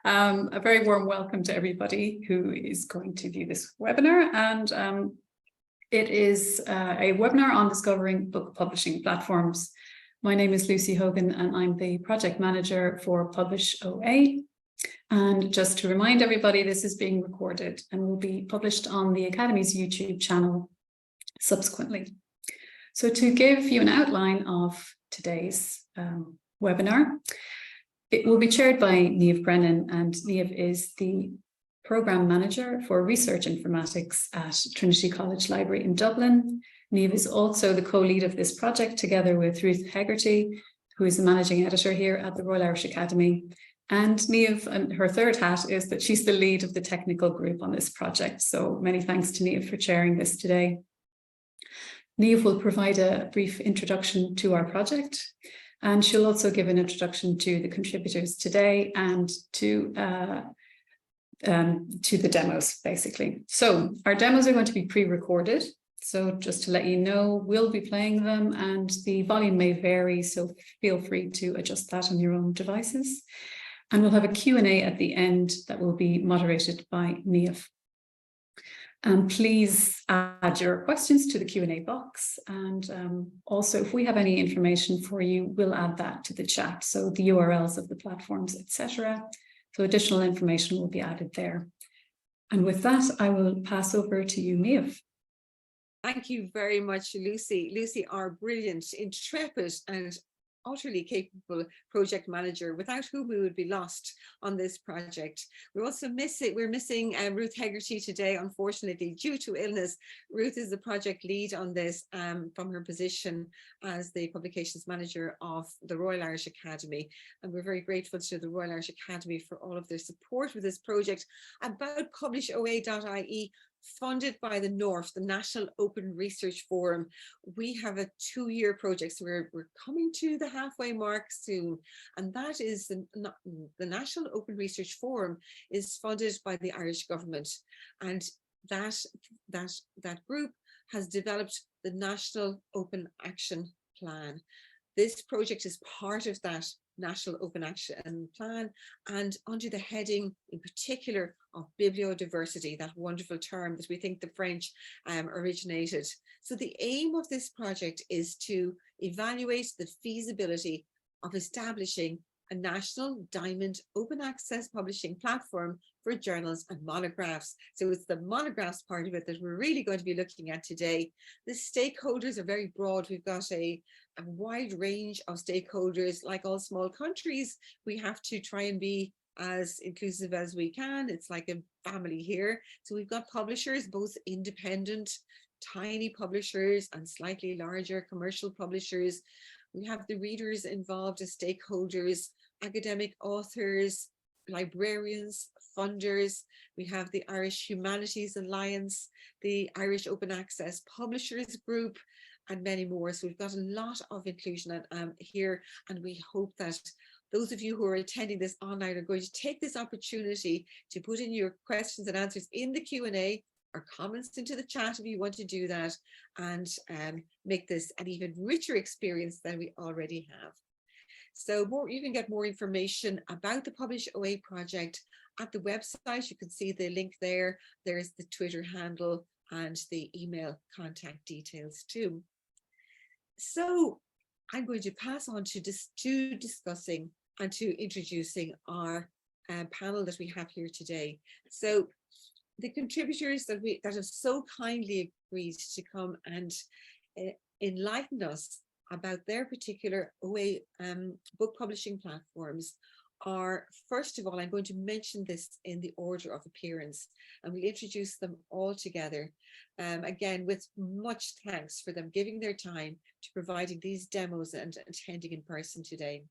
A very warm welcome to everybody who is going to view this webinar. And it is a webinar on discovering book publishing platforms. My name is Lucy Hogan and I'm the project manager for PublishOA. And just to remind everybody, this is being recorded and will be published on the Academy's YouTube channel subsequently. So to give you an outline of today's webinar, it will be chaired by Niamh Brennan, and Niamh is the Programme Manager for Research Informatics at Trinity College Library in Dublin. Niamh is also the co-lead of this project together with Ruth Hegarty, who is the Managing Editor here at the Royal Irish Academy. And Niamh, and her third hat is that she's the lead of the technical group on this project. So many thanks to Niamh for chairing this today. Niamh will provide a brief introduction to our project, and she'll also give an introduction to the contributors today and to the demos, basically. So our demos are going to be pre-recorded. So just to let you know, we'll be playing them and the volume may vary, so feel free to adjust that on your own devices. And we'll have a Q&A at the end that will be moderated by Niamh. Please add your questions to the Q&A box. And also, if we have any information for you, we'll add that to the chat. So the URLs of the platforms, etc. So additional information will be added there. And with that, I will pass over to you, Niamh. Thank you very much, Lucy. Lucy, our brilliant, intrepid and utterly capable project manager, without whom we would be lost on this project. We're also missing Ruth Hegarty today, unfortunately, due to illness. Ruth is the project lead on this from her position as the publications manager of the Royal Irish Academy. And we're very grateful to the Royal Irish Academy for all of their support with this project. About PublishOA.ie, funded by the North, the National Open Research Forum. We have a 2-year project, so we're coming to the halfway mark soon, and that is the National Open Research Forum is funded by the Irish government, and that group has developed the National Open Action Plan. This project is part of that National Open Action Plan, and under the heading in particular of bibliodiversity, that wonderful term that we think the French originated. So the aim of this project is to evaluate the feasibility of establishing a national diamond open access publishing platform for journals and monographs. So it's the monographs part of it that we're really going to be looking at today. The stakeholders are very broad. We've got a wide range of stakeholders. Like all small countries, we have to try and be as inclusive as we can. It's like a family here. So we've got publishers, both independent, tiny publishers and slightly larger commercial publishers. We have the readers involved as stakeholders, academic authors, librarians, funders. We have the Irish Humanities Alliance, the Irish Open Access Publishers Group, and many more. So we've got a lot of inclusion here, and we hope that those of you who are attending this online are going to take this opportunity to put in your questions and answers in the Q&A or comments into the chat if you want to do that, and make this an even richer experience than we already have. So you can get more information about the PublishOA project at the website. You can see the link there. There's the Twitter handle and the email contact details too. So I'm going to pass on to discussing and to introducing our panel that we have here today. So the contributors that have so kindly agreed to come and enlighten us about their particular OA book publishing platforms are, first of all, I'm going to mention this in the order of appearance, and we'll introduce them all together. Again, with much thanks for them giving their time to providing these demos and attending in person today.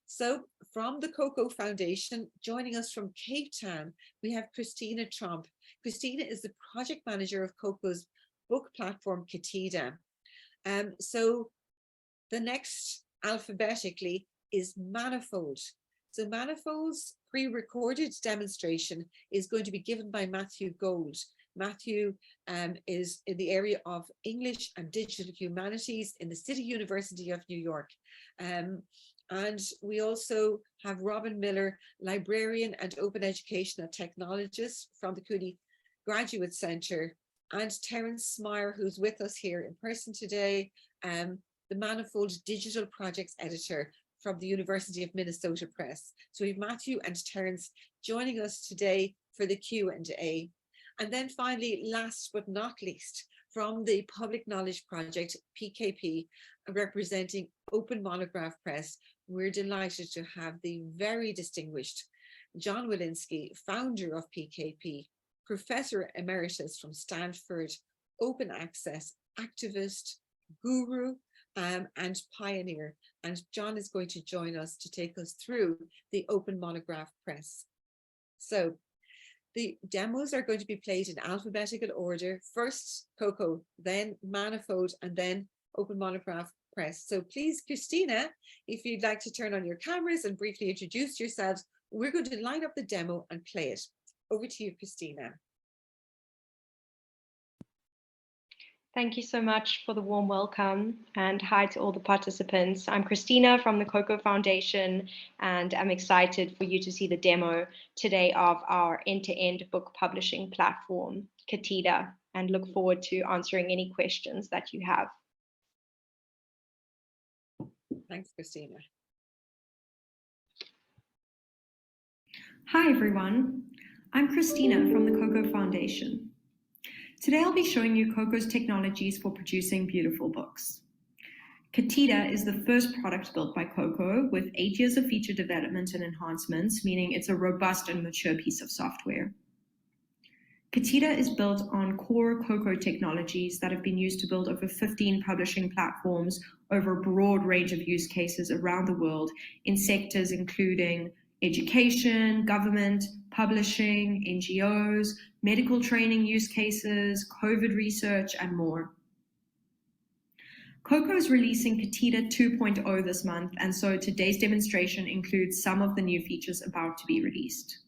So from the Coko Foundation, joining us from Cape Town, we have Christina Tromp. Christina is the project manager of Coko's book platform, Ketida. So the next alphabetically is Manifold. So Manifold's pre-recorded demonstration is going to be given by Matthew Gold. Matthew is in the area of English and Digital Humanities in the City University of New York. And we also have Robin Miller, librarian and open educational technologist from the Cooney Graduate Centre, and Terence Smyer, who's with us here in person today, the Manifold Digital Projects Editor from the University of Minnesota Press. So we have Matthew and Terence joining us today for the Q&A. And then finally, last but not least, from the Public Knowledge Project, PKP, representing Open Monograph Press, we're delighted to have the very distinguished John Walensky, founder of PKP, Professor Emeritus from Stanford, open access activist, guru, and pioneer. And John is going to join us to take us through the Open Monograph Press. So the demos are going to be played in alphabetical order. First Coko, then Manifold, and then Open Monograph Press. So please, Christina, if you'd like to turn on your cameras and briefly introduce yourselves, we're going to line up the demo and play it. Over to you, Christina. Thank you so much for the warm welcome, and hi to all the participants. I'm Christina from the Coko Foundation, and I'm excited for you to see the demo today of our end-to-end book publishing platform, Ketida, and look forward to answering any questions that you have. Thanks, Christina. Hi, everyone. I'm Christina from the Coko Foundation. Today, I'll be showing you Coko's technologies for producing beautiful books. Ketida is the first product built by Coko with 8 years of feature development and enhancements, meaning it's a robust and mature piece of software. Ketida is built on core Coko technologies that have been used to build over 15 publishing platforms over a broad range of use cases around the world in sectors including education, government, publishing, NGOs, medical training use cases, COVID research, and more. Coko is releasing Ketida 2.0 this month, and so today's demonstration includes some of the new features about to be released.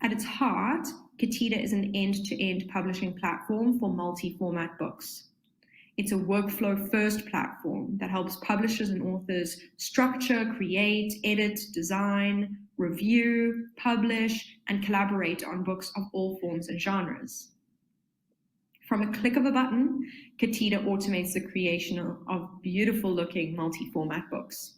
At its heart, Ketida is an end-to-end publishing platform for multi-format books. It's a workflow-first platform that helps publishers and authors structure, create, edit, design, review, publish, and collaborate on books of all forms and genres. From a click of a button, Ketida automates the creation of beautiful-looking multi-format books.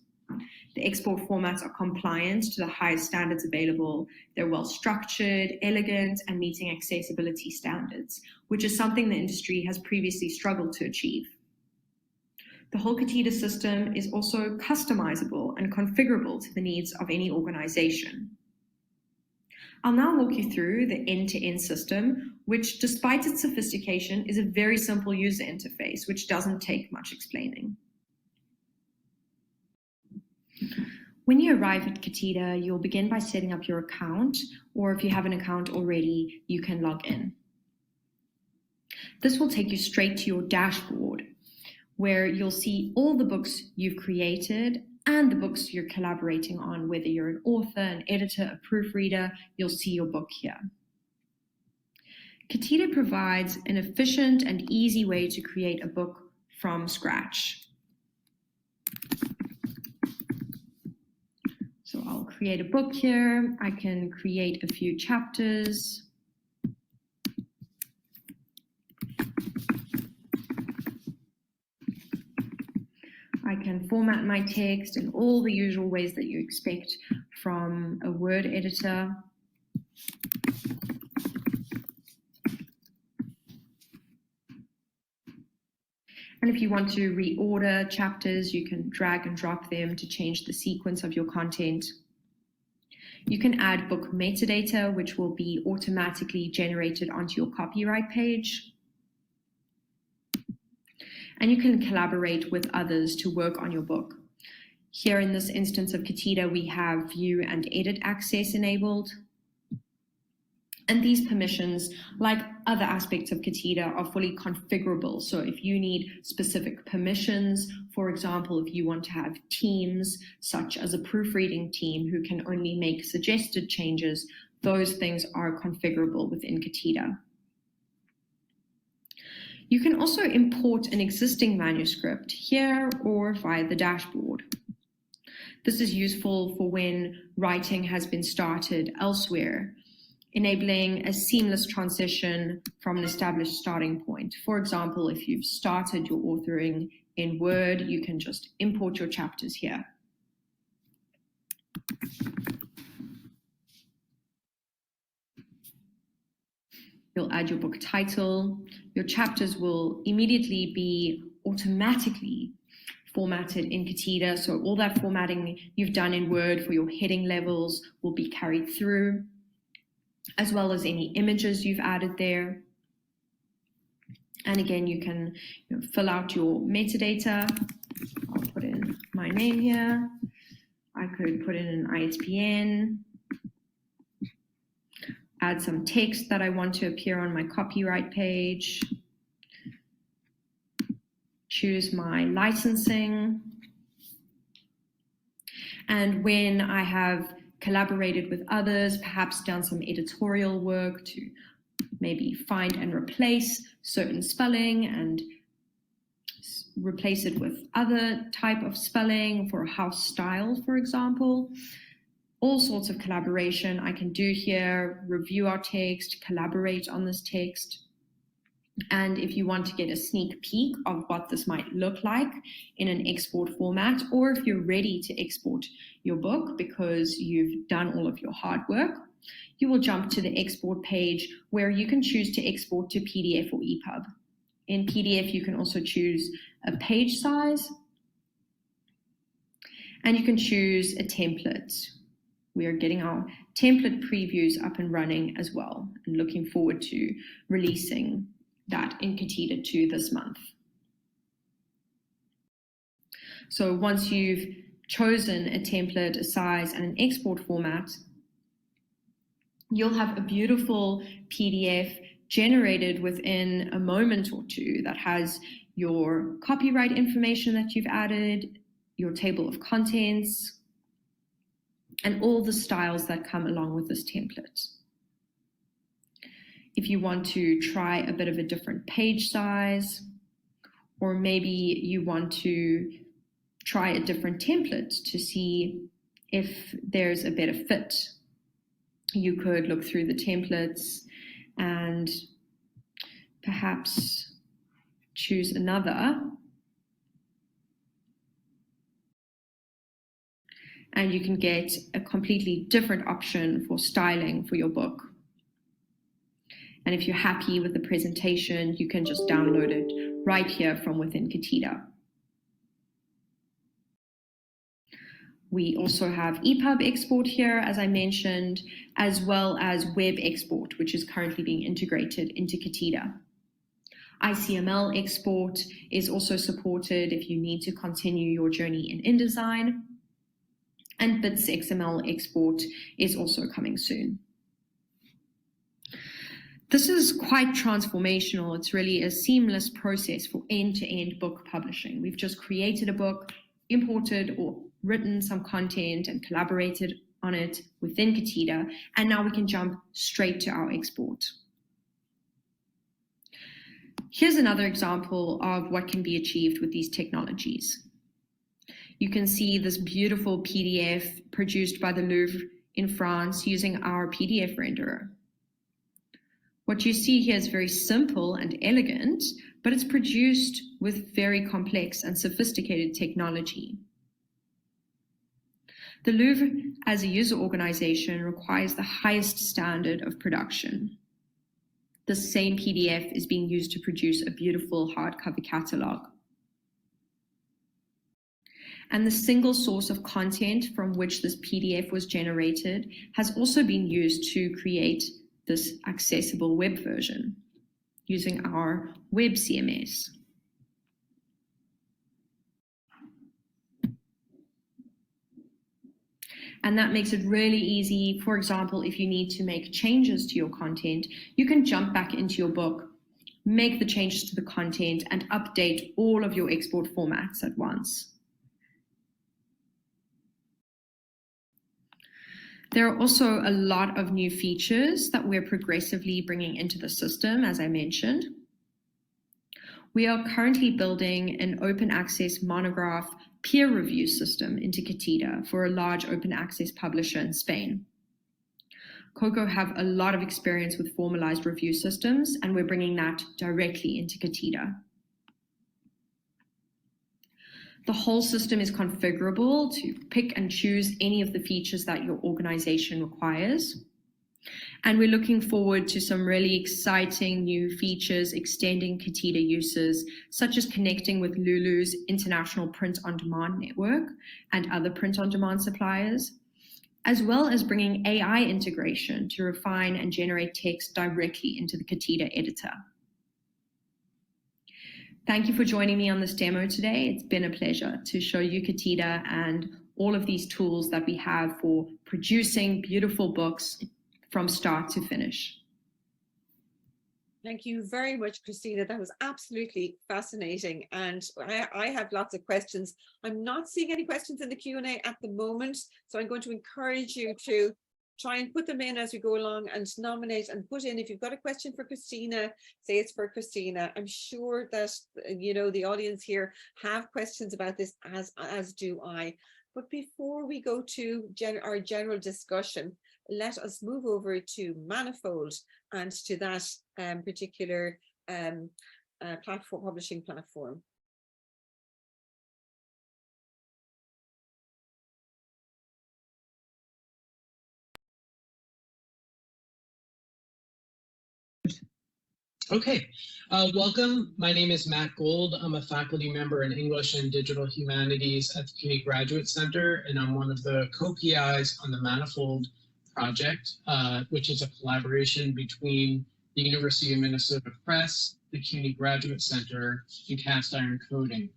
The export formats are compliant to the highest standards available. They're well-structured, elegant, and meeting accessibility standards, which is something the industry has previously struggled to achieve. The whole Ketida system is also customizable and configurable to the needs of any organization. I'll now walk you through the end-to-end system, which, despite its sophistication, is a very simple user interface, which doesn't take much explaining. When you arrive at Ketida, you'll begin by setting up your account, or if you have an account already, you can log in. This will take you straight to your dashboard, where you'll see all the books you've created and the books you're collaborating on. Whether you're an author, an editor, a proofreader, you'll see your book here. Ketida provides an efficient and easy way to create a book from scratch. So I'll create a book here. I can create a few chapters. I can format my text in all the usual ways that you expect from a Word editor. And if you want to reorder chapters, you can drag and drop them to change the sequence of your content. You can add book metadata, which will be automatically generated onto your copyright page. And you can collaborate with others to work on your book. Here in this instance of Ketida, we have view and edit access enabled. And these permissions, like other aspects of Ketida, are fully configurable. So if you need specific permissions, for example, if you want to have teams, such as a proofreading team who can only make suggested changes, those things are configurable within Ketida. You can also import an existing manuscript here or via the dashboard. This is useful for when writing has been started elsewhere, enabling a seamless transition from an established starting point. For example, if you've started your authoring in Word, you can just import your chapters here. You'll add your book title. Your chapters will immediately be automatically formatted in Ketida. So all that formatting you've done in Word for your heading levels will be carried through, as well as any images you've added there. And again, you can fill out your metadata. I'll put in my name here. I could put in an ISBN, add some text that I want to appear on my copyright page, choose my licensing. And when I have collaborated with others, perhaps done some editorial work to maybe find and replace certain spelling and replace it with other type of spelling for a house style, for example. All sorts of collaboration I can do here, review our text, collaborate on this text. And if you want to get a sneak peek of what this might look like in an export format, or if you're ready to export your book because you've done all of your hard work, you will jump to the export page where you can choose to export to PDF or EPUB. In PDF, you can also choose a page size, and you can choose a template. We are getting our template previews up and running as well, and looking forward to releasing that in Ketida 2 this month. So once you've chosen a template, a size, and an export format, you'll have a beautiful PDF generated within a moment or two that has your copyright information that you've added, your table of contents, and all the styles that come along with this template. If you want to try a bit of a different page size, or maybe you want to try a different template to see if there's a better fit, you could look through the templates and perhaps choose another. And you can get a completely different option for styling for your book. And if you're happy with the presentation, you can just download it right here from within Ketida. We also have EPUB export here, as I mentioned, as well as web export, which is currently being integrated into Ketida. ICML export is also supported if you need to continue your journey in InDesign. And Bits XML export is also coming soon. This is quite transformational. It's really a seamless process for end-to-end book publishing. We've just created a book, imported or written some content and collaborated on it within Ketida, and now we can jump straight to our export. Here's another example of what can be achieved with these technologies. You can see this beautiful PDF produced by the Louvre in France using our PDF renderer. What you see here is very simple and elegant, but it's produced with very complex and sophisticated technology. The Louvre, as a user organization, requires the highest standard of production. The same PDF is being used to produce a beautiful hardcover catalog. And the single source of content from which this PDF was generated has also been used to create this accessible web version using our web CMS. And that makes it really easy. For example, if you need to make changes to your content, you can jump back into your book, make the changes to the content, and update all of your export formats at once. There are also a lot of new features that we're progressively bringing into the system, as I mentioned. We are currently building an open access Monograph peer review system into Ketida for a large open access publisher in Spain. Coko have a lot of experience with formalized review systems, and we're bringing that directly into Ketida. The whole system is configurable to pick and choose any of the features that your organization requires. And we're looking forward to some really exciting new features extending Ketida uses, such as connecting with Lulu's international print-on-demand network and other print-on-demand suppliers, as well as bringing AI integration to refine and generate text directly into the Ketida editor. Thank you for joining me on this demo today. It's been a pleasure to show you Ketida and all of these tools that we have for producing beautiful books from start to finish. Thank you very much, Christina. That was absolutely fascinating. And I have lots of questions. I'm not seeing any questions in the Q&A at the moment, so I'm going to encourage you to try and put them in as we go along and nominate and put in. If you've got a question for Christina, say it's for Christina. I'm sure that, you know, the audience here have questions about this, as do I. But before we go to our general discussion, let us move over to Manifold and to that particular platform, publishing platform. Okay, welcome. My name is Matt Gold. I'm a faculty member in English and Digital Humanities at the CUNY Graduate Center, and I'm one of the co-PIs on the Manifold project, which is a collaboration between the University of Minnesota Press, the CUNY Graduate Center, and Cast Iron Coding.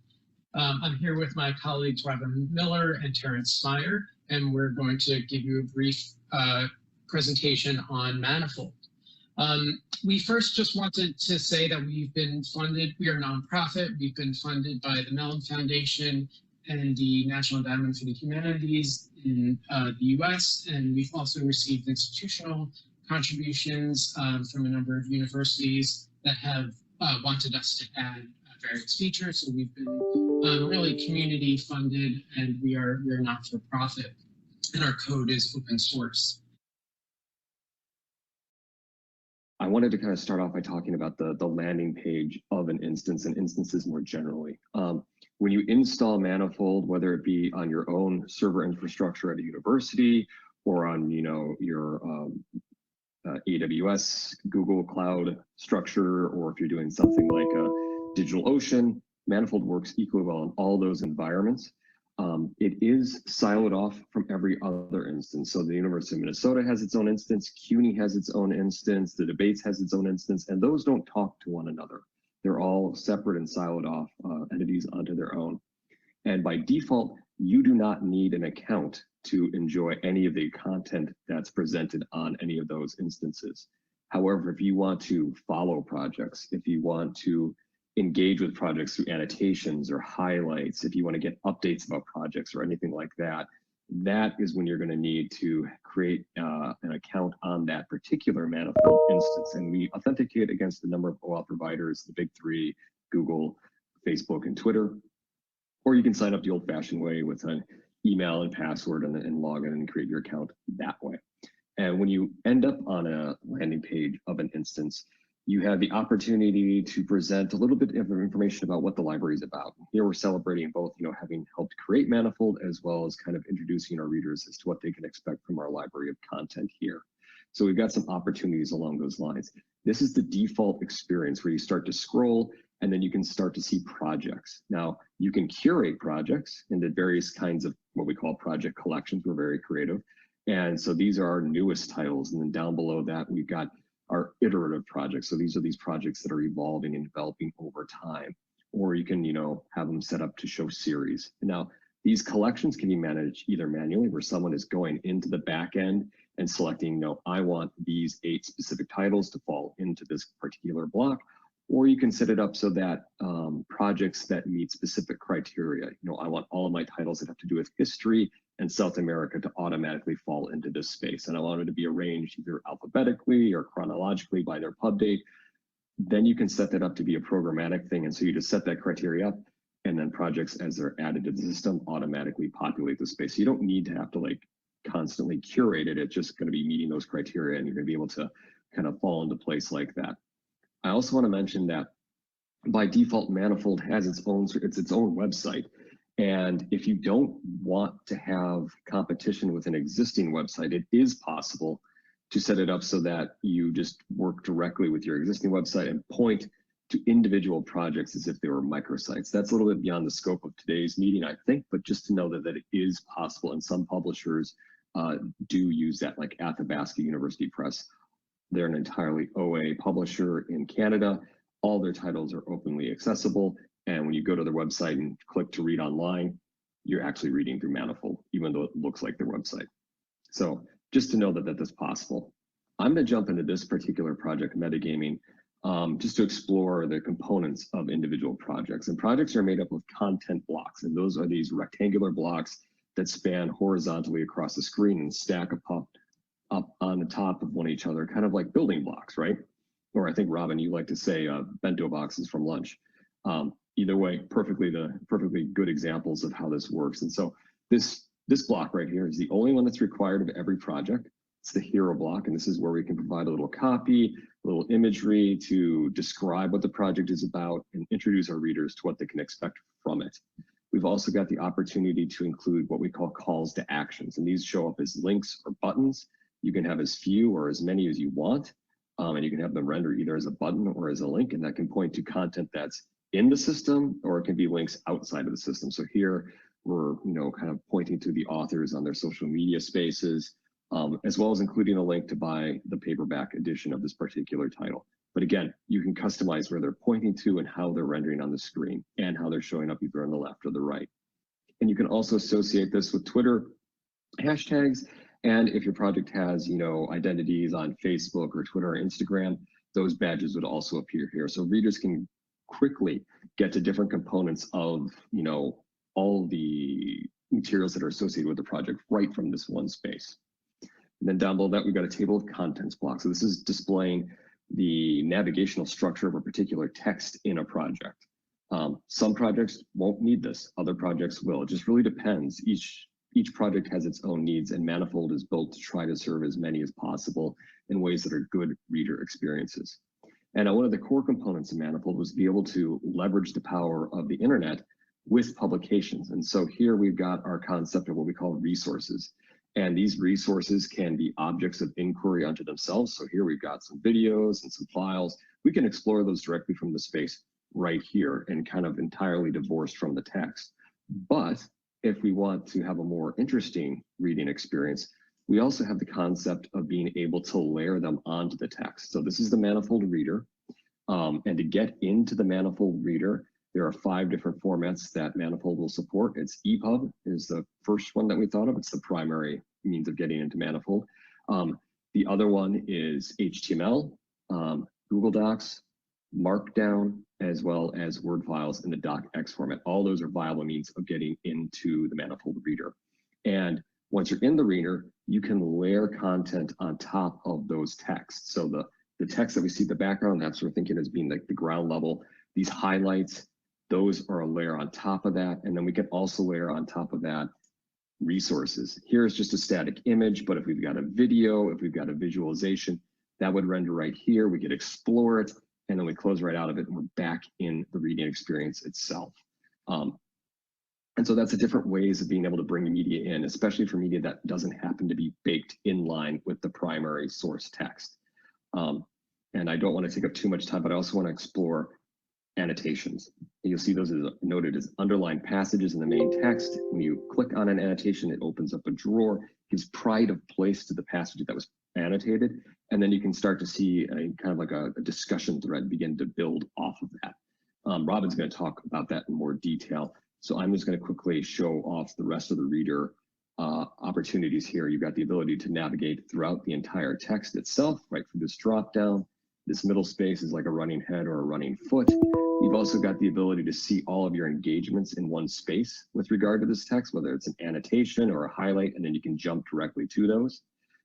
I'm here with my colleagues Robin Miller and Terrence Smyer, and we're going to give you a brief presentation on Manifold. We first just wanted to say that we've been funded, we are a nonprofit, we've been funded by the Mellon Foundation and the National Endowment for the Humanities in the US, and we've also received institutional contributions from a number of universities that have wanted us to add various features. So we've been really community funded, and we're not for profit, and our code is open source. I wanted to kind of start off by talking about the landing page of an instance and instances more generally. When you install Manifold, whether it be on your own server infrastructure at a university or on your AWS, Google Cloud structure, or if you're doing something like a DigitalOcean, Manifold works equally well in all those environments. It is siloed off from every other instance. So the University of Minnesota has its own instance, CUNY has its own instance, the Debates has its own instance, and those don't talk to one another. They're all separate and siloed off entities onto their own. And by default, you do not need an account to enjoy any of the content that's presented on any of those instances. However, if you want to follow projects, if you want to engage with projects through annotations or highlights, if you want to get updates about projects or anything like that, that is when you're going to need to create an account on that particular Manifold instance. And we authenticate against a number of OAuth providers, the big three, Google, Facebook, and Twitter. Or you can sign up the old-fashioned way with an email and password and log in and create your account that way. And when you end up on a landing page of an instance, you have the opportunity to present a little bit of information about what the library is about. Here we're celebrating both, having helped create Manifold, as well as kind of introducing our readers as to what they can expect from our library of content here. So we've got some opportunities along those lines. This is the default experience where you start to scroll and then you can start to see projects. Now, you can curate projects into various kinds of what we call project collections. We're very creative. And so these are our newest titles. And then down below that, we've got our iterative projects. So these are these projects that are evolving and developing over time. Or you can, have them set up to show series. Now, these collections can be managed either manually, where someone is going into the back end and selecting, I want these 8 specific titles to fall into this particular block. Or you can set it up so that projects that meet specific criteria, I want all of my titles that have to do with history and South America to automatically fall into this space. And I want it to be arranged either alphabetically or chronologically by their pub date. Then you can set that up to be a programmatic thing. And so you just set that criteria up. and then projects as they're added to the system automatically populate the space. So you don't need to have to like constantly curate it. It's just going to be meeting those criteria, and you're going to be able to kind of fall into place like that. I also want to mention that by default, Manifold has its own website. And if you don't want to have competition with an existing website, it is possible to set it up so that you just work directly with your existing website and point to individual projects as if they were microsites. That's a little bit beyond the scope of today's meeting, I think, but just to know that it is possible, and some publishers do use that, like Athabasca University Press. They're an entirely OA publisher in Canada. All their titles are openly accessible, and when you go to their website and click to read online, you're actually reading through Manifold, even though it looks like their website. So just to know that that's possible. I'm going to jump into this particular project, Metagaming, just to explore the components of individual projects. And projects are made up of content blocks, and those are these rectangular blocks that span horizontally across the screen and stack up on the top of one each other, kind of like building blocks, right? Or I think, Robin, you like to say bento boxes from lunch. Either way, perfectly good examples of how this works. And so this block right here is the only one that's required of every project. It's the hero block, and this is where we can provide a little copy, a little imagery to describe what the project is about and introduce our readers to what they can expect from it. We've also got the opportunity to include what we call calls to actions, and these show up as links or buttons. You can have as few or as many as you want, and you can have them render either as a button or as a link, and that can point to content that's in the system, or it can be links outside of the system. So here we're kind of pointing to the authors on their social media spaces, as well as including a link to buy the paperback edition of this particular title. But again, you can customize where they're pointing to and how they're rendering on the screen and how they're showing up either on the left or the right. And you can also associate this with Twitter hashtags. And if your project has, identities on Facebook or Twitter or Instagram, those badges would also appear here. So readers can quickly get to different components of, all the materials that are associated with the project right from this one space. And then down below that, we've got a table of contents block. So this is displaying the navigational structure of a particular text in a project. Some projects won't need this, other projects will. It just really depends. Each project has its own needs, and Manifold is built to try to serve as many as possible in ways that are good reader experiences. And one of the core components of Manifold was to be able to leverage the power of the internet with publications. And so here we've got our concept of what we call resources. And these resources can be objects of inquiry unto themselves. So here we've got some videos and some files. We can explore those directly from the space right here and kind of entirely divorced from the text. But if we want to have a more interesting reading experience, we also have the concept of being able to layer them onto the text. So this is the Manifold Reader. And to get into the Manifold Reader, there are 5 different formats that Manifold will support. It's EPUB is the first one that we thought of. It's the primary means of getting into Manifold. The other one is HTML, Google Docs, Markdown, as well as Word files in the docx format. All those are viable means of getting into the Manifold Reader. And once you're in the reader, you can layer content on top of those texts. So the text that we see in the background, that's what we're thinking as being like the ground level. These highlights, those are a layer on top of that. And then we can also layer on top of that resources. Here's just a static image, but if we've got a video, if we've got a visualization, that would render right here. We could explore it, and then we close right out of it, and we're back in the reading experience itself. And so that's the different ways of being able to bring media in, especially for media that doesn't happen to be baked in line with the primary source text. And I don't want to take up too much time, but I also want to explore annotations. You'll see those as noted as underlined passages in the main text. When you click on an annotation, it opens up a drawer, gives pride of place to the passage that was annotated, and then you can start to see a kind of like a discussion thread begin to build off of that. Robin's going to talk about that in more detail. So I'm just going to quickly show off the rest of the reader opportunities here. You've got the ability to navigate throughout the entire text itself, right through this drop down. This middle space is like a running head or a running foot. You've also got the ability to see all of your engagements in one space with regard to this text, whether it's an annotation or a highlight, and then you can jump directly to those.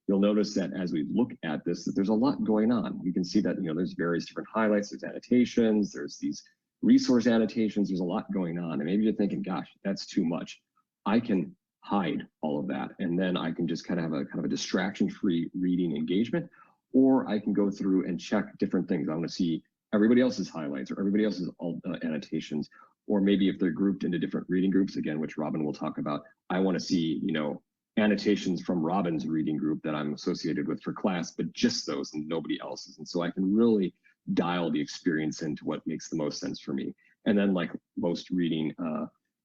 You'll notice that as we look at this, that there's a lot going on. You can see that, there's various different highlights, there's annotations, there's these resource annotations. There's a lot going on. And maybe you're thinking, gosh, that's too much. I can hide all of that. And then I can just kind of have a distraction-free reading engagement, or I can go through and check different things. I want to see everybody else's highlights or everybody else's annotations, or maybe if they're grouped into different reading groups, again, which Robin will talk about, I want to see, you know, annotations from Robin's reading group that I'm associated with for class, but just those and nobody else's. And so I can really dial the experience into what makes the most sense for me. And then, like most reading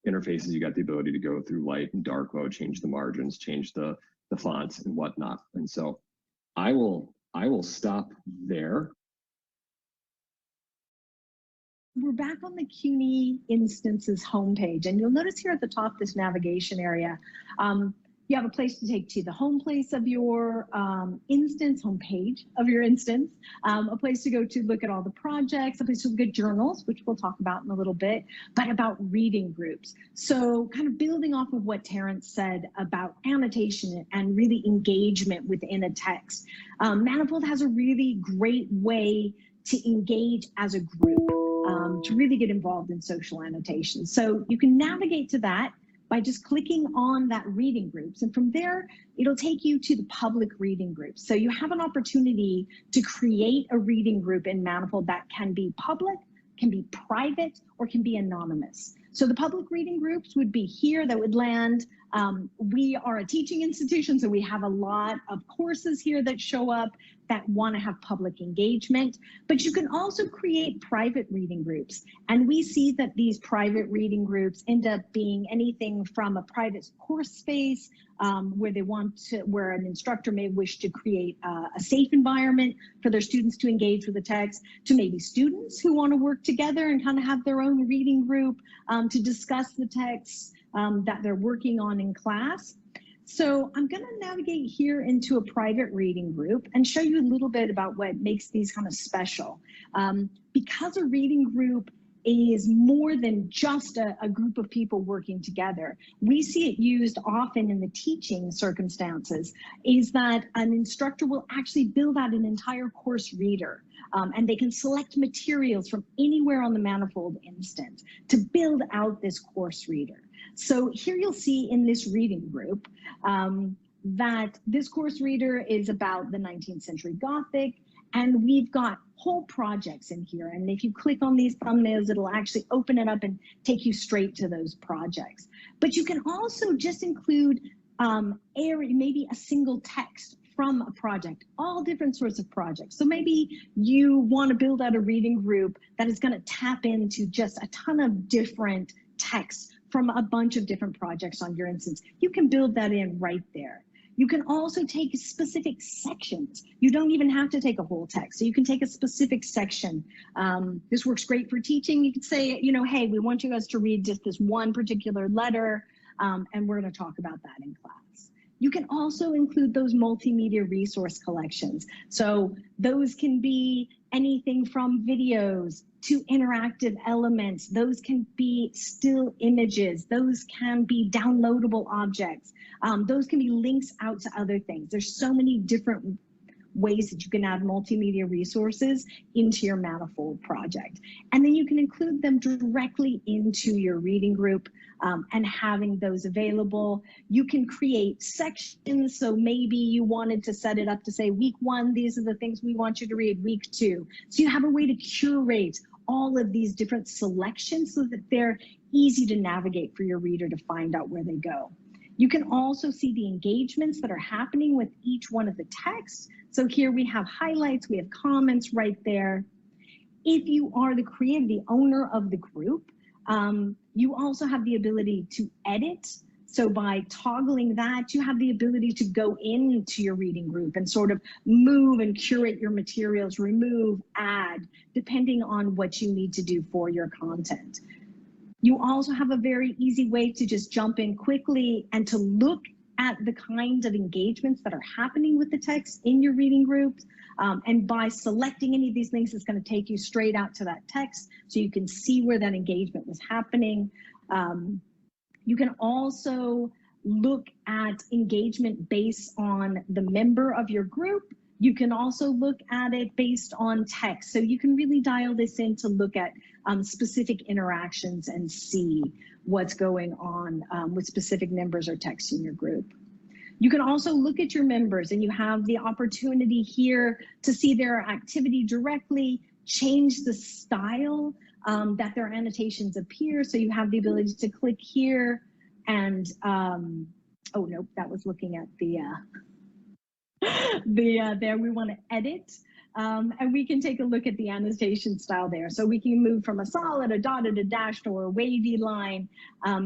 interfaces, you got the ability to go through light and dark mode, change the margins, change the fonts and whatnot. And so I will stop there. We're back on the CUNY instances homepage, and you'll notice here at the top this navigation area. You have a place to take to the home place of your instance, homepage of your instance, a place to go to look at all the projects, a place to look at journals, which we'll talk about in a little bit, but about reading groups. So kind of building off of what Terrence said about annotation and really engagement within a text. Manifold has a really great way to engage as a group, to really get involved in social annotation. So you can navigate to that by just clicking on that reading groups. And from there, it'll take you to the public reading groups. So you have an opportunity to create a reading group in Manifold that can be public, can be private, or can be anonymous. So the public reading groups would be here that would land. We are a teaching institution, so we have a lot of courses here that show up that want to have public engagement, but you can also create private reading groups. And we see that these private reading groups end up being anything from a private course space where an instructor may wish to create a safe environment for their students to engage with the text, to maybe students who want to work together and kind of have their own reading group to discuss the texts that they're working on in class. So I'm going to navigate here into a private reading group and show you a little bit about what makes these kind of special. Because a reading group is more than just a group of people working together. We see it used often in the teaching circumstances, is that an instructor will actually build out an entire course reader, and they can select materials from anywhere on the Manifold instance to build out this course reader. So here you'll see in this reading group that this course reader is about the 19th century Gothic, and we've got whole projects in here. And if you click on these thumbnails, it'll actually open it up and take you straight to those projects. But you can also just include maybe a single text from a project, all different sorts of projects. So maybe you want to build out a reading group that is going to tap into just a ton of different texts from a bunch of different projects on your instance. You can build that in right there. You can also take specific sections. You don't even have to take a whole text. So you can take a specific section. This works great for teaching. You could say, you know, hey, we want you guys to read just this one particular letter, and we're going to talk about that in class. You can also include those multimedia resource collections. So those can be anything from videos to interactive elements. Those can be still images. Those can be downloadable objects. Those can be links out to other things. There's so many different ways that you can add multimedia resources into your Manifold project. And then you can include them directly into your reading group and having those available. You can create sections. So maybe you wanted to set it up to say week 1, these are the things we want you to read, week 2. So you have a way to curate all of these different selections so that they're easy to navigate for your reader to find out where they go. You can also see the engagements that are happening with each one of the texts. So here we have highlights, we have comments right there. If you are the creator, the owner of the group, you also have the ability to edit. So by toggling that, you have the ability to go into your reading group and sort of move and curate your materials, remove, add, depending on what you need to do for your content. You also have a very easy way to just jump in quickly and to look at the kinds of engagements that are happening with the text in your reading groups. And by selecting any of these links, it's going to take you straight out to that text so you can see where that engagement was happening. You can also look at engagement based on the member of your group. You can also look at it based on text. So you can really dial this in to look at specific interactions and see what's going on with specific members or text in your group. You can also look at your members, and you have the opportunity here to see their activity directly, change the style that their annotations appear. So you have the ability to click here and, oh, nope, that was looking at there we want to edit. And we can take a look at the annotation style there. So we can move from a solid, a dotted, a dashed, or a wavy line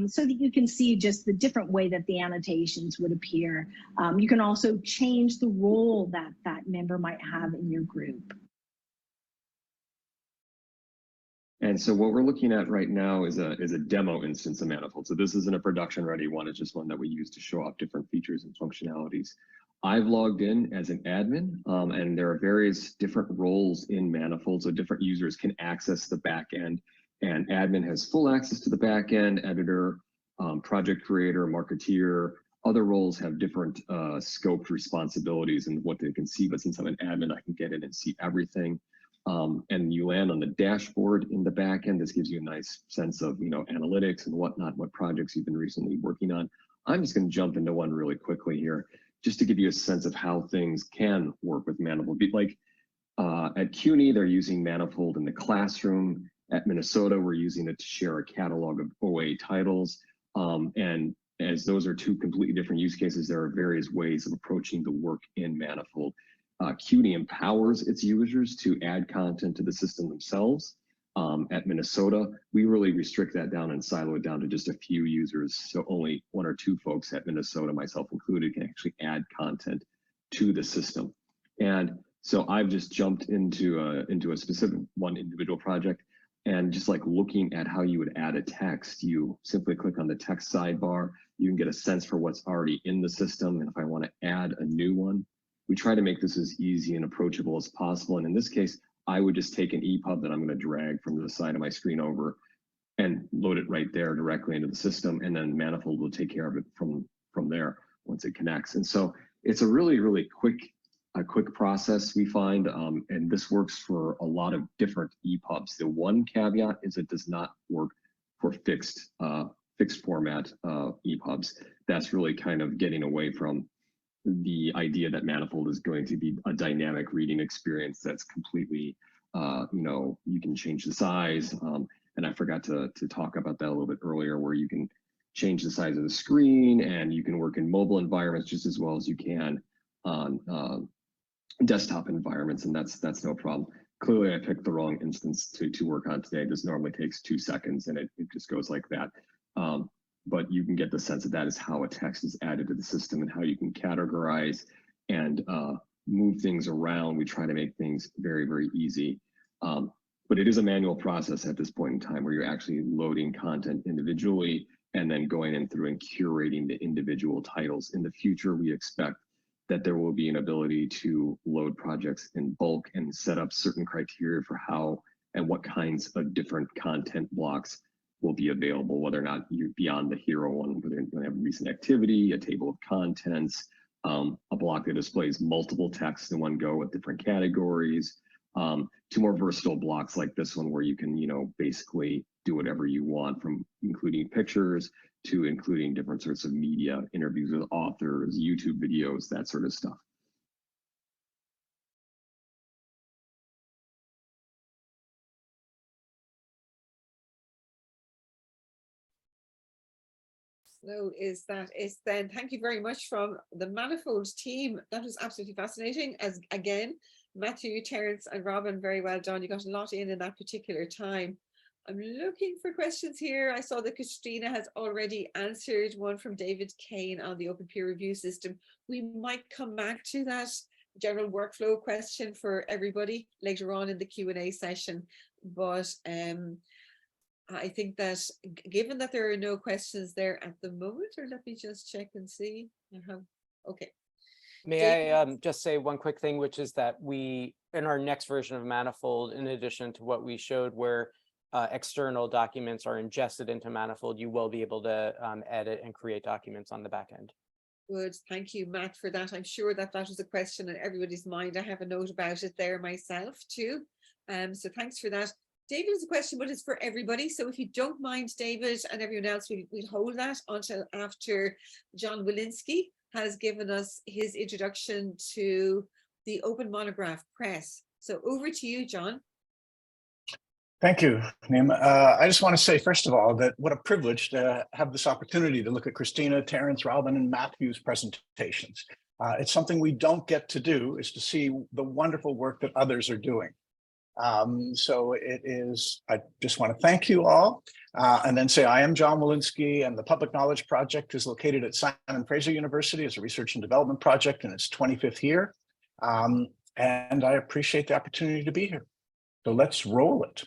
so that you can see just the different way that the annotations would appear. You can also change the role that that member might have in your group. And so what we're looking at right now is a demo instance of Manifold. So this isn't a production ready one, it's just one that we use to show off different features and functionalities. I've logged in as an admin, and there are various different roles in Manifold, so different users can access the back end, and admin has full access to the back end, editor, project creator, marketeer. Other roles have different scoped responsibilities and what they can see, but since I'm an admin, I can get in and see everything. And you land on the dashboard in the back end. This gives you a nice sense of, you know, analytics and whatnot, what projects you've been recently working on. I'm just going to jump into one really quickly here, just to give you a sense of how things can work with Manifold. Like at CUNY, they're using Manifold in the classroom. At Minnesota, we're using it to share a catalog of OA titles. And as those are two completely different use cases, there are various ways of approaching the work in Manifold. CUNY empowers its users to add content to the system themselves. At Minnesota, we really restrict that down and silo it down to just a few users. So only 1 or 2 folks at Minnesota, myself included, can actually add content to the system. And so I've just jumped into a specific one individual project, and just like looking at how you would add a text, you simply click on the text sidebar. You can get a sense for what's already in the system. And if I want to add a new one, we try to make this as easy and approachable as possible. And in this case, I would just take an EPUB that I'm going to drag from the side of my screen over and load it right there directly into the system. And then Manifold will take care of it from there once it connects. And so it's a really quick process we find. And this works for a lot of different EPUBs. The one caveat is it does not work for fixed format EPUBs. That's really kind of getting away from the idea that Manifold is going to be a dynamic reading experience that's completely, you know, you can change the size. And I forgot to talk about that a little bit earlier, where you can change the size of the screen, and you can work in mobile environments just as well as you can on desktop environments, and that's no problem. Clearly, I picked the wrong instance to work on today. This normally takes 2 seconds, and it just goes like that. But you can get the sense that is how a text is added to the system and how you can categorize and move things around. We try to make things very easy. But it is a manual process at this point in time, where you're actually loading content individually and then going in through and curating the individual titles. In the future, we expect that there will be an ability to load projects in bulk and set up certain criteria for how and what kinds of different content blocks will be available, whether or not you're beyond the hero one, whether you're going to have a recent activity, a table of contents, a block that displays multiple texts in one go with different categories, to more versatile blocks like this one, where you can, you know, basically do whatever you want, from including pictures to including different sorts of media, interviews with authors, YouTube videos, that sort of stuff. So is then, thank you very much from the Manifold team. That was absolutely fascinating. As again, Matthew, Terence and Robin, very well done. You got a lot in that particular time. I'm looking for questions here. I saw that Christina has already answered one from David Kane on the open peer review system. We might come back to that general workflow question for everybody later on in the Q&A session. But I think that given that there are no questions there at the moment, or let me just check and see. Okay. May I just say one quick thing, which is that we, in our next version of Manifold, in addition to what we showed where external documents are ingested into Manifold, you will be able to edit and create documents on the back end. Good. Thank you, Matt, for that. I'm sure that that was a question on everybody's mind. I have a note about it there myself too. So thanks for that. David has a question, but it's for everybody. So if you don't mind, David, and everyone else, we'll hold that until after John Walensky has given us his introduction to the Open Monograph Press. So over to you, John. Thank you, Neem. I just want to say, first of all, that what a privilege to have this opportunity to look at Christina, Terence, Robin, and Matthew's presentations. It's something we don't get to do, is to see the wonderful work that others are doing. So it is, I just want to thank you all, and then say I am John Walensky, and the Public Knowledge Project is located at Simon Fraser University as a research and development project in its 25th year. And I appreciate the opportunity to be here. So let's roll it.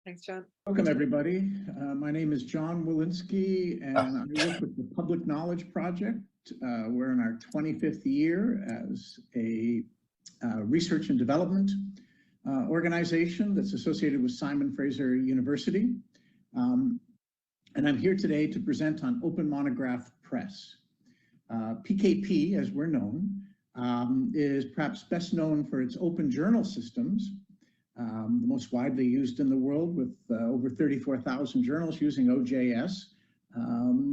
Thanks, John. Welcome, everybody. My name is John Walensky, and I work with the Public Knowledge Project. We're in our 25th year as a research and development organization that's associated with Simon Fraser University. And I'm here today to present on Open Monograph Press. PKP, as we're known, is perhaps best known for its open journal systems, the most widely used in the world, with over 34,000 journals using OJS.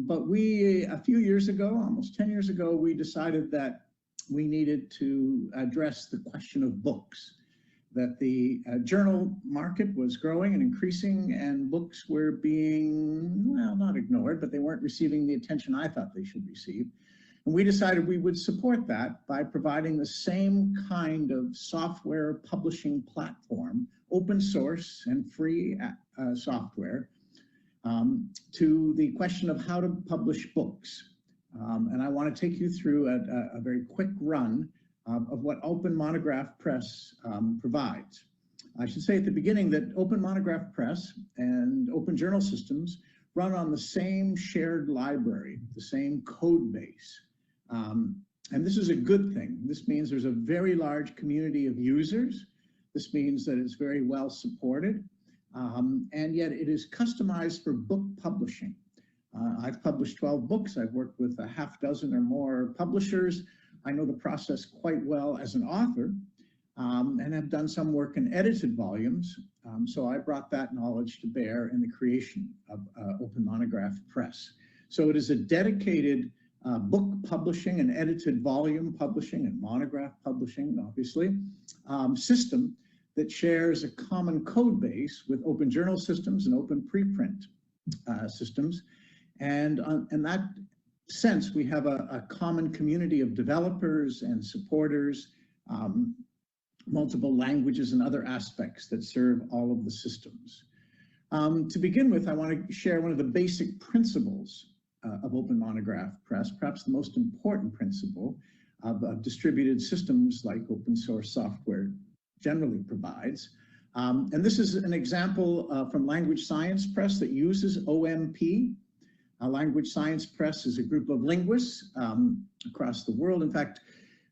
But we, a few years ago, almost 10 years ago, we decided that we needed to address the question of books, that the journal market was growing and increasing, and books were being, well, not ignored, but they weren't receiving the attention I thought they should receive. And we decided we would support that by providing the same kind of software publishing platform, open source and free software, to the question of how to publish books. And I want to take you through a very quick run of what Open Monograph Press provides. I should say at the beginning that Open Monograph Press and Open Journal Systems run on the same shared library, the same code base. And this is a good thing. This means there's a very large community of users. This means that it's very well supported, and yet it is customized for book publishing. I've published 12 books. I've worked with a half dozen or more publishers. I know the process quite well as an author, and have done some work in edited volumes. So I brought that knowledge to bear in the creation of Open Monograph Press. So it is a dedicated book publishing and edited volume publishing and monograph publishing, obviously, system that shares a common code base with Open Journal Systems and Open Preprint systems. And in that sense, we have a common community of developers and supporters, multiple languages and other aspects that serve all of the systems. To begin with, I want to share one of the basic principles of Open Monograph Press, perhaps the most important principle of distributed systems like open source software generally provides. And this is an example from Language Science Press that uses OMP. Language Science Press is a group of linguists across the world. In fact,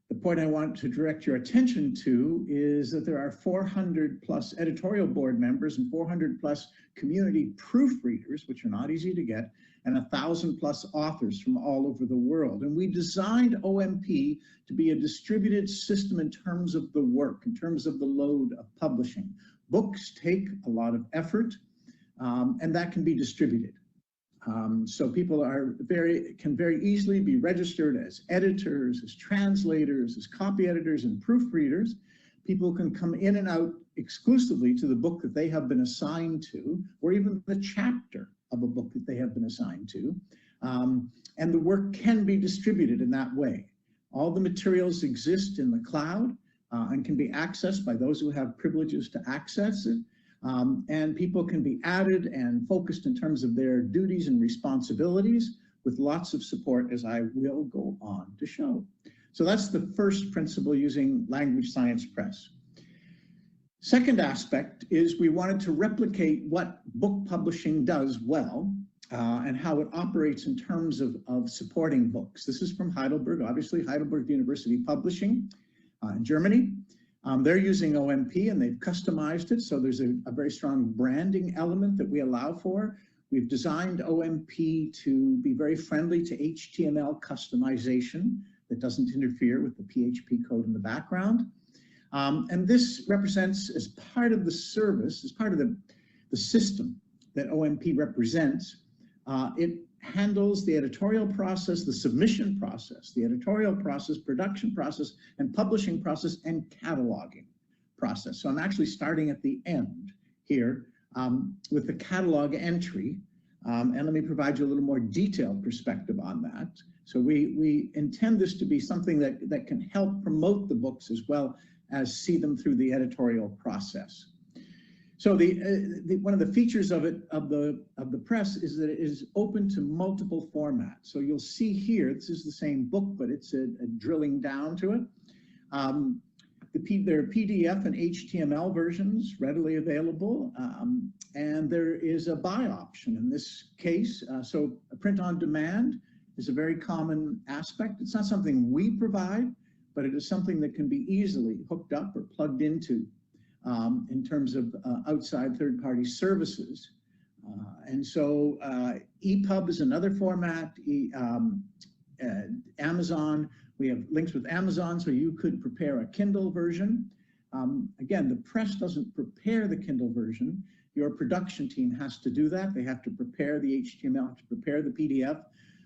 the point I want to direct your attention to is that there are 400 plus editorial board members and 400 plus community proofreaders, which are not easy to get, and 1,000 plus authors from all over the world. And we designed OMP to be a distributed system in terms of the work, in terms of the load of publishing. Books take a lot of effort, and that can be distributed. So people can very easily be registered as editors, as translators, as copy editors and proofreaders. People can come in and out exclusively to the book that they have been assigned to, or even the chapter of a book that they have been assigned to. And the work can be distributed in that way. All the materials exist in the cloud and can be accessed by those who have privileges to access it. And people can be added and focused in terms of their duties and responsibilities with lots of support, as I will go on to show. So that's the first principle using Language Science Press. Second aspect is we wanted to replicate what book publishing does well and how it operates in terms of supporting books. This is from Heidelberg, obviously Heidelberg University Publishing in Germany. They're using OMP and they've customized it, so there's a very strong branding element that we allow for. We've designed OMP to be very friendly to HTML customization that doesn't interfere with the PHP code in the background. And this represents, as part of the service, as part of the system that OMP represents, it handles the editorial process, the submission process, the editorial process, production process, and publishing process, and cataloging process. So I'm actually starting at the end here with the catalog entry. And let me provide you a little more detailed perspective on that. So we intend this to be something that can help promote the books as well as see them through the editorial process. So one of the features of the press is that it is open to multiple formats. So you'll see here, this is the same book, but it's a drilling down to it. There are PDF and HTML versions readily available, and there is a buy option in this case. So a print on demand is a very common aspect. It's not something we provide, but it is something that can be easily hooked up or plugged into in terms of outside third-party services. And so EPUB is another format. Amazon, we have links with Amazon, so you could prepare a Kindle version. Again, the press doesn't prepare the Kindle version. Your production team has to do that. They have to prepare the HTML, to prepare the PDF,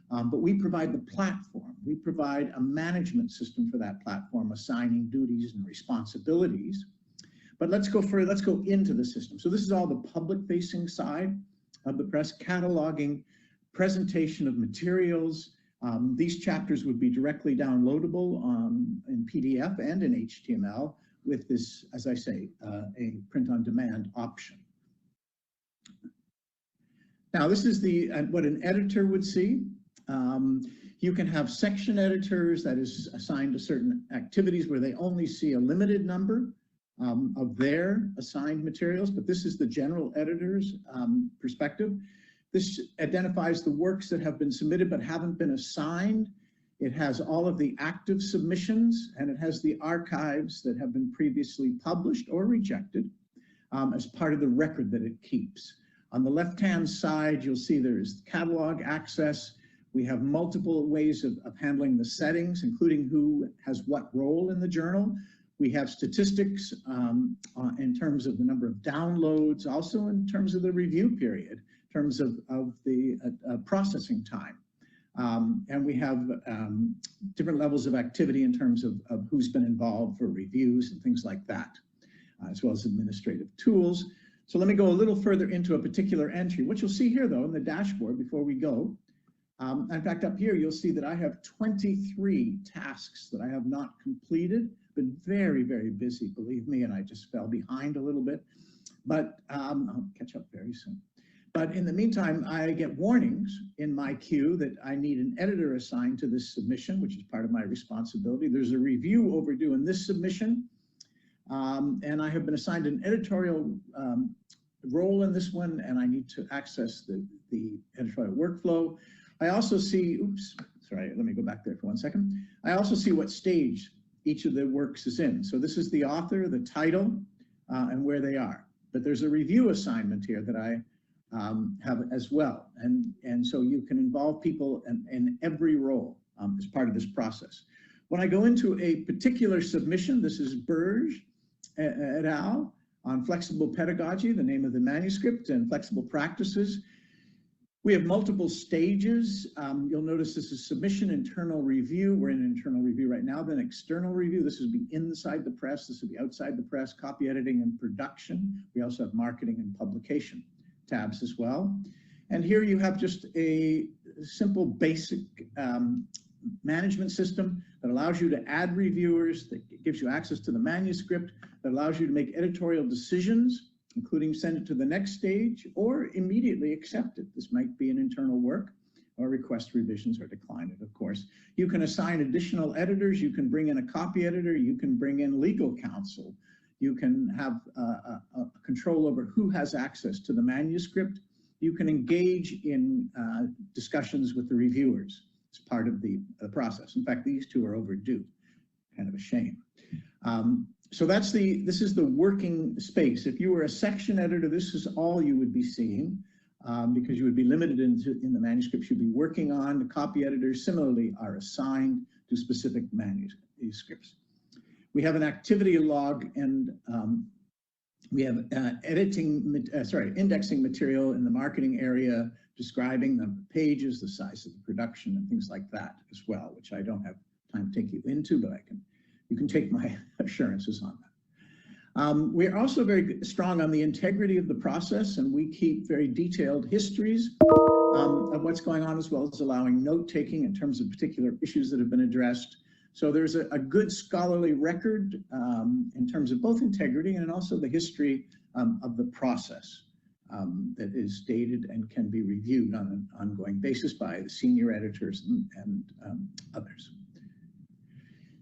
but we provide the platform. We provide a management system for that platform, assigning duties and responsibilities. But let's go further, let's go into the system. So this is all the public-facing side of the press, cataloging, presentation of materials. These chapters would be directly downloadable in PDF and in HTML with this, as I say, a print-on-demand option. Now, this is what an editor would see. You can have section editors that is assigned to certain activities where they only see a limited number of their assigned materials, but this is the general editor's perspective. This identifies the works that have been submitted but haven't been assigned. It has all of the active submissions, and it has the archives that have been previously published or rejected as part of the record that it keeps. On the left-hand side, you'll see there's catalog access. We have multiple ways of handling the settings, including who has what role in the journal. We have statistics in terms of the number of downloads, also in terms of the review period, in terms of the processing time. And we have different levels of activity in terms of who's been involved for reviews and things like that, as well as administrative tools. So let me go a little further into a particular entry. What you'll see here, though, in the dashboard before we go, in fact, up here, you'll see that I have 23 tasks that I have not completed. Been very, very busy, believe me, and I just fell behind a little bit, but I'll catch up very soon. But in the meantime, I get warnings in my queue that I need an editor assigned to this submission, which is part of my responsibility. There's a review overdue in this submission, and I have been assigned an editorial role in this one, and I need to access the editorial workflow. I also see, oops, sorry, let me go back there for 1 second. I also see what stage each of the works is in. So this is the author, the title, and where they are. But there's a review assignment here that I have as well. And so you can involve people in every role as part of this process. When I go into a particular submission, this is Burge et al. On flexible pedagogy, the name of the manuscript, and flexible practices. We have multiple stages. You'll notice this is submission, internal review. We're in internal review right now. Then external review. This would be inside the press. This would be outside the press. Copy editing and production. We also have marketing and publication tabs as well. And here you have just a simple basic management system that allows you to add reviewers, that gives you access to the manuscript, that allows you to make editorial decisions, including send it to the next stage or immediately accept it. This might be an internal work, or request revisions or decline it, of course. You can assign additional editors. You can bring in a copy editor. You can bring in legal counsel. You can have a control over who has access to the manuscript. You can engage in discussions with the reviewers as part of the process. In fact, these two are overdue, kind of a shame. So this is the working space. If you were a section editor, this is all you would be seeing. because you would be limited in the manuscripts you'd be working on. The copy editors similarly are assigned to specific manuscripts. We have an activity log, and we have indexing material in the marketing area describing the pages, the size of the production, and things like that as well, which I don't have time to take you into, but you can take my assurances on that. We're also very strong on the integrity of the process, and we keep very detailed histories of what's going on, as well as allowing note-taking in terms of particular issues that have been addressed. So there's a good scholarly record in terms of both integrity and also the history of the process that is dated and can be reviewed on an ongoing basis by the senior editors and others.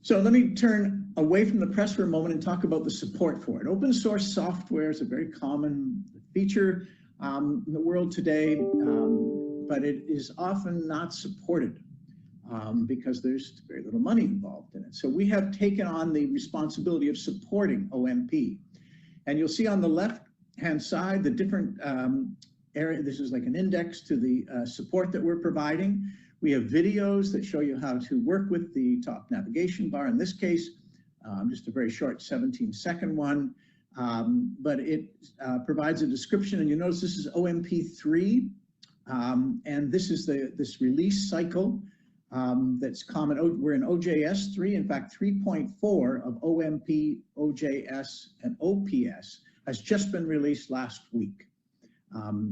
So let me turn away from the press for a moment and talk about the support for it. Open source software is a very common feature in the world today, but it is often not supported because there's very little money involved in it. So we have taken on the responsibility of supporting OMP. And you'll see on the left-hand side the different area. This is like an index to the support that we're providing. We have videos that show you how to work with the top navigation bar. In this case, just a very short 17-second one, but it provides a description. And you notice this is OMP3, and this is this release cycle that's common. We're in OJS 3. In fact, 3.4 of OMP, OJS, and OPS has just been released last week.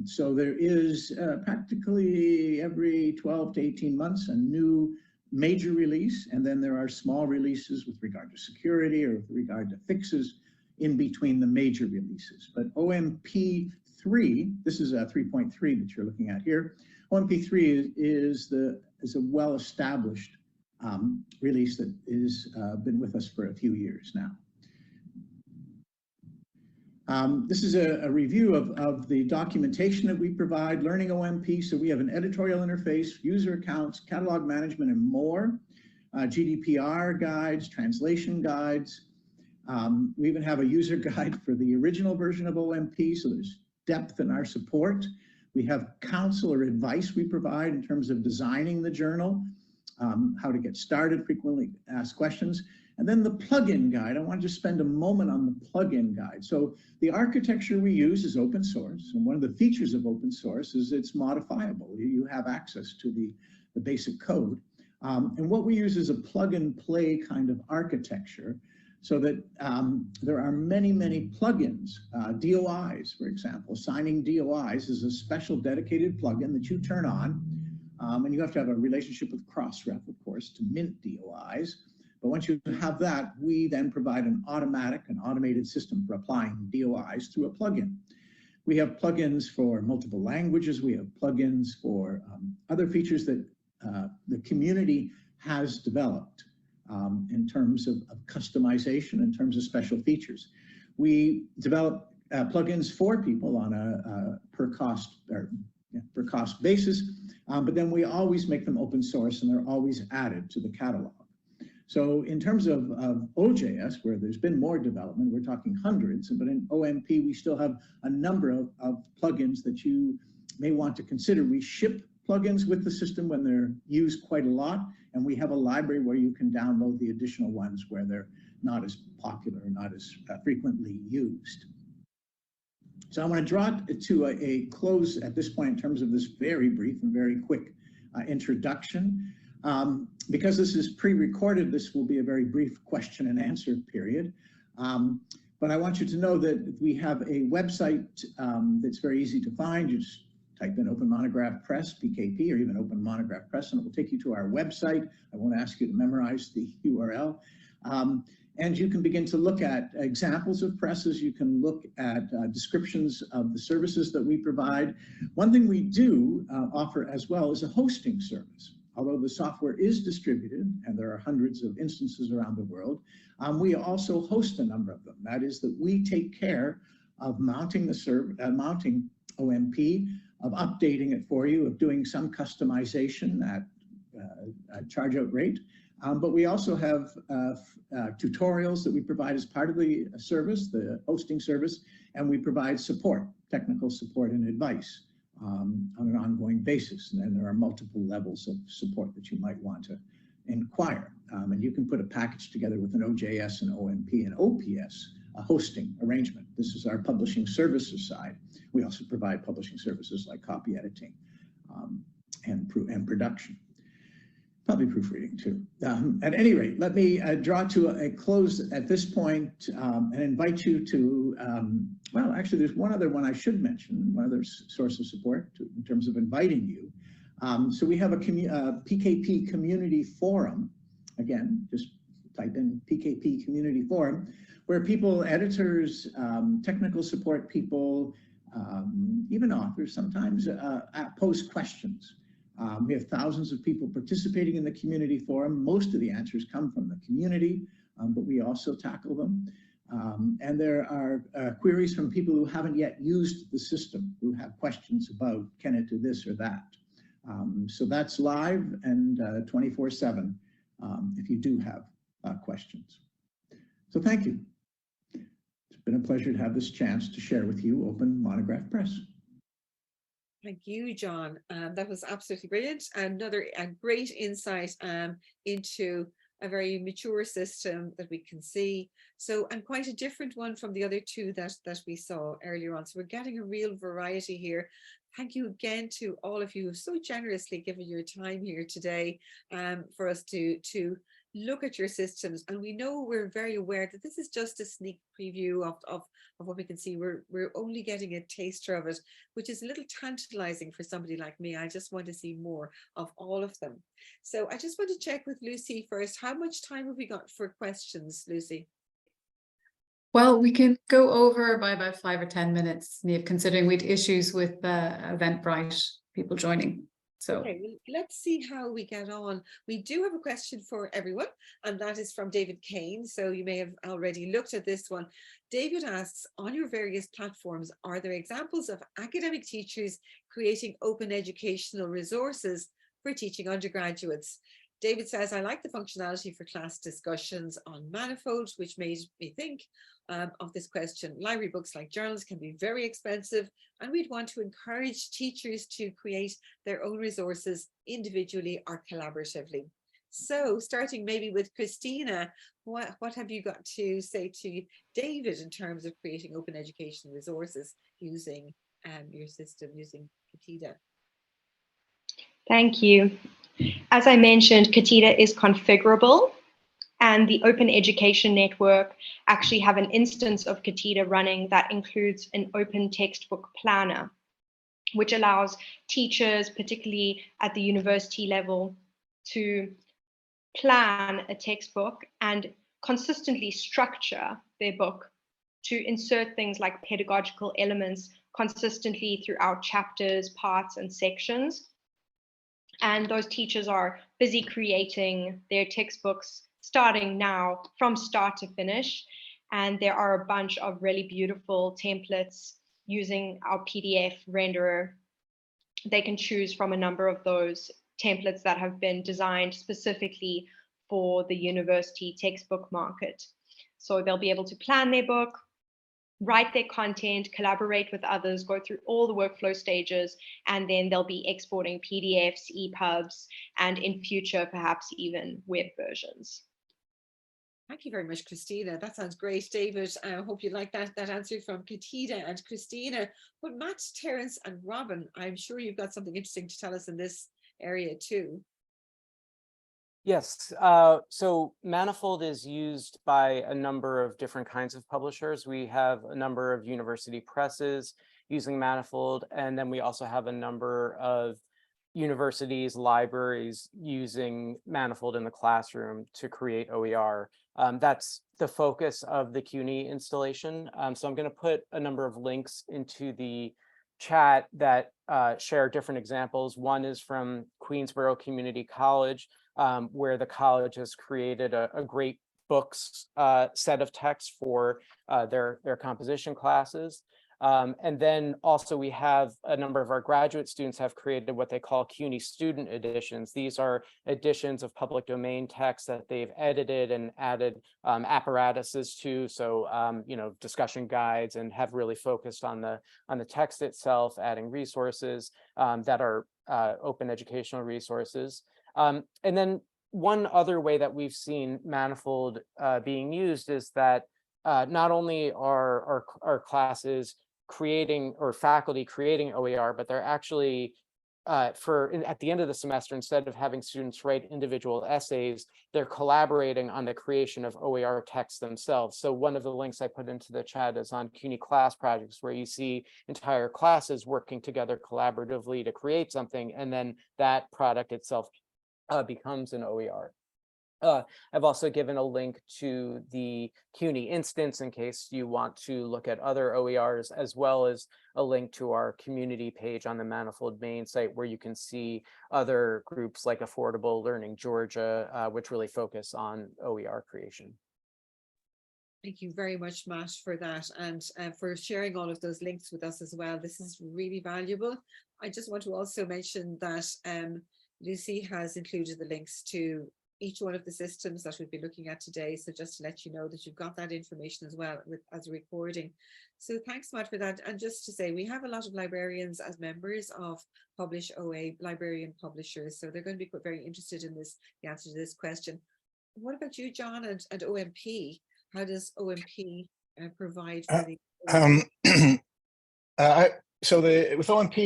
So there is practically every 12 to 18 months a new major release, and then there are small releases with regard to security or with regard to fixes in between the major releases. But OMP3, this is a 3.3 that you're looking at here. OMP3 is a well-established release that is been with us for a few years now. This is a review of the documentation that we provide, learning OMP. So we have an editorial interface, user accounts, catalog management, and more, GDPR guides, translation guides. We even have a user guide for the original version of OMP, so there's depth in our support. We have counsel or advice we provide in terms of designing the journal, how to get started, frequently asked questions. And then the plugin guide. I want to just spend a moment on the plugin guide. So the architecture we use is open source, and one of the features of open source is it's modifiable. You have access to the basic code. And what we use is a plug and play kind of architecture, so that there are many plugins. DOIs, for example, signing DOIs is a special dedicated plugin that you turn on, and you have to have a relationship with Crossref, of course, to mint DOIs. But once you have that, we then provide an automated system for applying DOIs through a plugin. We have plugins for multiple languages. We have plugins for other features that the community has developed in terms of customization, in terms of special features. We develop plugins for people on a per cost basis, but then we always make them open source, and they're always added to the catalog. So in terms of OJS, where there's been more development, we're talking hundreds, but in OMP, we still have a number of plugins that you may want to consider. We ship plugins with the system when they're used quite a lot, and we have a library where you can download the additional ones where they're not as popular or not as frequently used. So I want to draw it to a close at this point in terms of this very brief and very quick introduction. Because this is pre-recorded, this will be a very brief question and answer period. But I want you to know that we have a website that's very easy to find. You just type in Open Monograph Press, PKP, or even Open Monograph Press, and it will take you to our website. I won't ask you to memorize the URL. And you can begin to look at examples of presses. You can look at descriptions of the services that we provide. One thing we do offer as well is a hosting service. Although the software is distributed, and there are hundreds of instances around the world, we also host a number of them. That is that we take care of mounting mounting OMP, of updating it for you, of doing some customization at charge out rate. But we also have tutorials that we provide as part of the service, the hosting service, and we provide support, technical support and advice on an ongoing basis. And then there are multiple levels of support that you might want to inquire. And you can put a package together with an OJS, an OMP, and OPS, a hosting arrangement. This is our publishing services side. We also provide publishing services like copy editing and production. Probably proofreading too. At any rate, let me draw to a close at this point and invite you to, well, actually there's one other one I should mention, one other source of support in terms of inviting you. So we have a PKP community forum. Again, just type in PKP community forum, where people, editors, technical support people, even authors sometimes pose questions. We have thousands of people participating in the community forum. Most of the answers come from the community, but we also tackle them. And there are queries from people who haven't yet used the system, who have questions about, can it do this or that? So that's live and 24/7 if you do have questions. So thank you. It's been a pleasure to have this chance to share with you Open Monograph Press. Thank you, John. That was absolutely brilliant. Another great insight into a very mature system that we can see. So, and quite a different one from the other two that we saw earlier on. So we're getting a real variety here. Thank you again to all of you who so generously given your time here today for us to look at your systems. And we know we're very aware that this is just a sneak preview of what we can see. We're only getting a taster of it, which is a little tantalizing for somebody like me. I just want to see more of all of them. So I just want to check with Lucy first. How much time have we got for questions, Lucy? Well, we can go over by about 5 or 10 minutes, Niamh, considering we'd issues with Eventbrite people joining. So okay, well, let's see how we get on. We do have a question for everyone, and that is from David Kane. So you may have already looked at this one. David asks, on your various platforms, are there examples of academic teachers creating open educational resources for teaching undergraduates? David says, I like the functionality for class discussions on Manifold, which made me think of this question. Library books like journals can be very expensive, and we'd want to encourage teachers to create their own resources individually or collaboratively. So starting maybe with Christina, what have you got to say to David in terms of creating open education resources using your system, using Ketida? Thank you. As I mentioned, Ketida is configurable, and the Open Education Network actually have an instance of Ketida running that includes an open textbook planner, which allows teachers, particularly at the university level, to plan a textbook and consistently structure their book to insert things like pedagogical elements consistently throughout chapters, parts, and sections. And those teachers are busy creating their textbooks starting now from start to finish. And there are a bunch of really beautiful templates using our PDF renderer. They can choose from a number of those templates that have been designed specifically for the university textbook market. So they'll be able to plan their book, write their content, collaborate with others, go through all the workflow stages, and then they'll be exporting PDFs, EPUBs, and in future, perhaps even web versions. Thank you very much, Christina. That sounds great, David. I hope you like that answer from Ketida and Christina. But Matt, Terence, and Robin, I'm sure you've got something interesting to tell us in this area too. Yes, so Manifold is used by a number of different kinds of publishers. We have a number of university presses using Manifold, and then we also have a number of universities, libraries using Manifold in the classroom to create OER. That's the focus of the CUNY installation. So I'm going to put a number of links into the chat that share different examples. One is from Queensborough Community College, where the college has created a great books set of texts for their composition classes. And then also we have a number of our graduate students have created what they call CUNY student editions. These are editions of public domain texts that they've edited and added apparatuses to. So, you know, discussion guides, and have really focused on the text itself, adding resources that are open educational resources. And then one other way that we've seen Manifold being used is that not only are our classes creating, or faculty creating OER, but they're actually at the end of the semester, instead of having students write individual essays, they're collaborating on the creation of OER texts themselves. So one of the links I put into the chat is on CUNY class projects, where you see entire classes working together collaboratively to create something, and then that product itself becomes an OER. I've also given a link to the CUNY instance in case you want to look at other OERs, as well as a link to our community page on the Manifold main site, where you can see other groups like Affordable Learning Georgia, which really focus on OER creation. Thank you very much, Matt, for that, and for sharing all of those links with us as well. This is really valuable. I just want to also mention that Lucy has included the links to each one of the systems that we'll be looking at today. So just to let you know that you've got that information as well as a recording. So thanks, Matt, for that. And just to say, we have a lot of librarians as members of PublishOA, librarian publishers. So they're going to be very interested in the answer to this question. What about you, John, and OMP? How does OMP provide for the? So with OMP,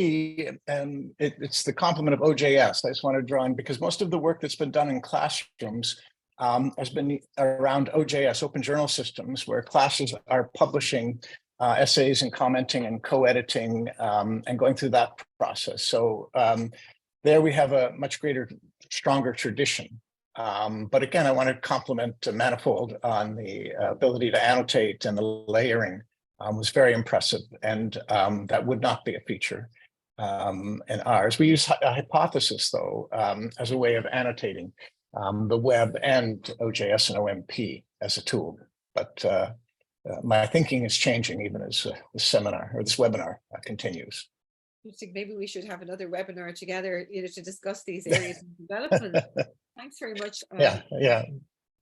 it's the complement of OJS. I just want to draw in, because most of the work that's been done in classrooms has been around OJS, Open Journal Systems, where classes are publishing essays and commenting and co-editing and going through that process. So there we have a much greater, stronger tradition. But again, I want to compliment Manifold on the ability to annotate, and the layering was very impressive, and that would not be a feature in ours. We use a hypothesis, though, as a way of annotating the web and OJS and OMP as a tool. But my thinking is changing even as this seminar, or this webinar, continues. Maybe we should have another webinar together, to discuss these areas of development. Thanks very much. Yeah.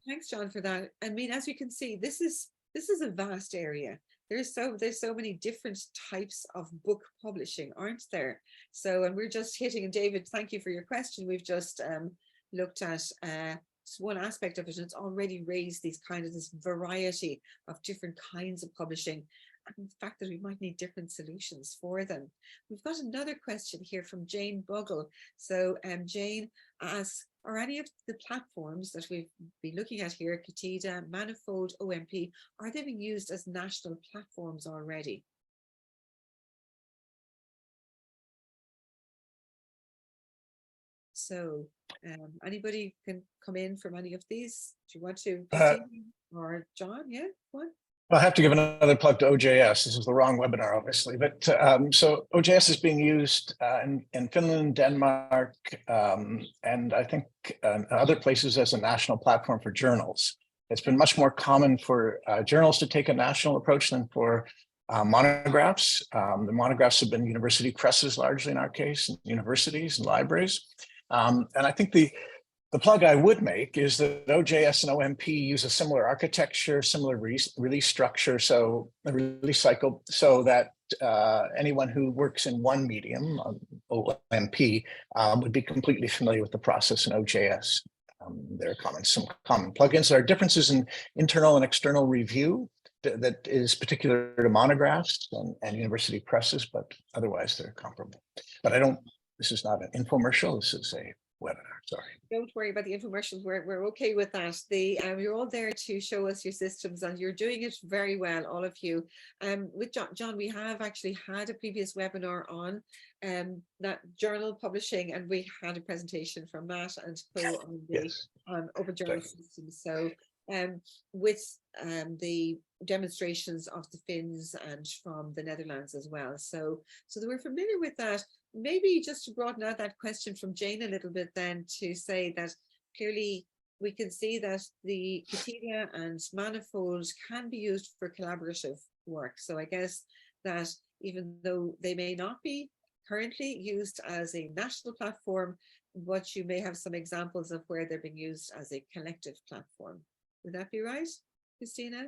Thanks, John, for that. I mean, as we can see, this is a vast area. There's so many different types of book publishing, aren't there? So, and we're just hitting, and David, thank you for your question. We've just looked at one aspect of it, and it's already raised this variety of different kinds of publishing, and the fact that we might need different solutions for them. We've got another question here from Jane Bugle. So Jane asks, are any of the platforms that we've been looking at here, Ketida, Manifold, OMP, are they being used as national platforms already? So anybody can come in from any of these? Do you want to continue? Or John? Yeah, one. I'll have to give another plug to OJS. This is the wrong webinar, obviously, but so OJS is being used in Finland, Denmark, and I think other places as a national platform for journals. It's been much more common for journals to take a national approach than for monographs. The monographs have been university presses largely in our case, and universities and libraries. And I think the plug I would make is that OJS and OMP use a similar architecture, similar release structure, so the release cycle, so that anyone who works in one medium, OMP, would be completely familiar with the process in OJS. There are some common plugins. There are differences in internal and external review that is particular to monographs and university presses, but otherwise they're comparable. But this is not an infomercial, this is a webinar, sorry. Don't worry about the infomercials, we're okay with that. You're all there to show us your systems, and you're doing it very well, all of you. With John, we have actually had a previous webinar on that journal publishing, and we had a presentation from Matt and Co on the open journal systems. So with the demonstrations of the Finns and from the Netherlands as well. So we're familiar with that. Maybe just to broaden out that question from Jane a little bit, then, to say that clearly we can see that the Ketida and Manifold can be used for collaborative work. So I guess that even though they may not be currently used as a national platform, but you may have some examples of where they're being used as a collective platform. Would that be right, Christina?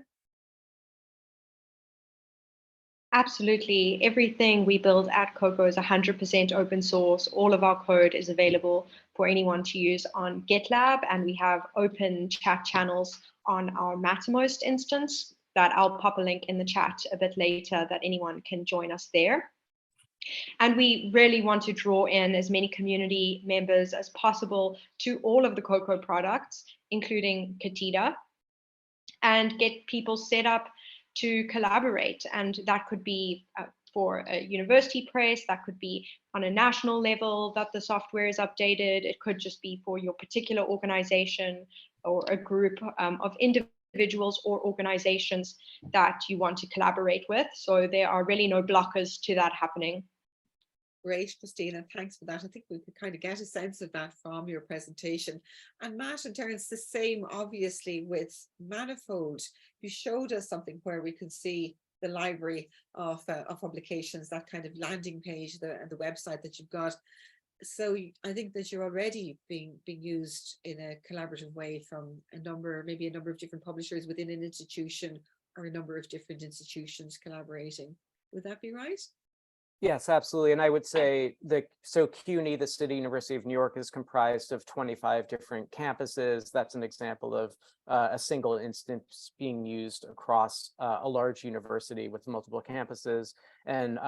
Absolutely. Everything we build at Coko is 100% open source. All of our code is available for anyone to use on GitLab, and we have open chat channels on our Mattermost instance that I'll pop a link in the chat a bit later that anyone can join us there. And we really want to draw in as many community members as possible to all of the Coko products, including Ketida, and get people set up to collaborate. And that could be for a university press, that could be on a national level that the software is updated. It could just be for your particular organization or a group of individuals or organizations that you want to collaborate with. So there are really no blockers to that happening. Great, Christina, thanks for that. I think we could kind of get a sense of that from your presentation. And Matt and Terence, the same obviously with Manifold. You showed us something where we could see the library of publications, that kind of landing page, the website that you've got. So I think that you're already being used in a collaborative way from maybe a number of different publishers within an institution, or a number of different institutions collaborating. Would that be right? Yes, absolutely. And I would say so CUNY, the City University of New York, is comprised of 25 different campuses. That's an example of a single instance being used across a large university with multiple campuses. And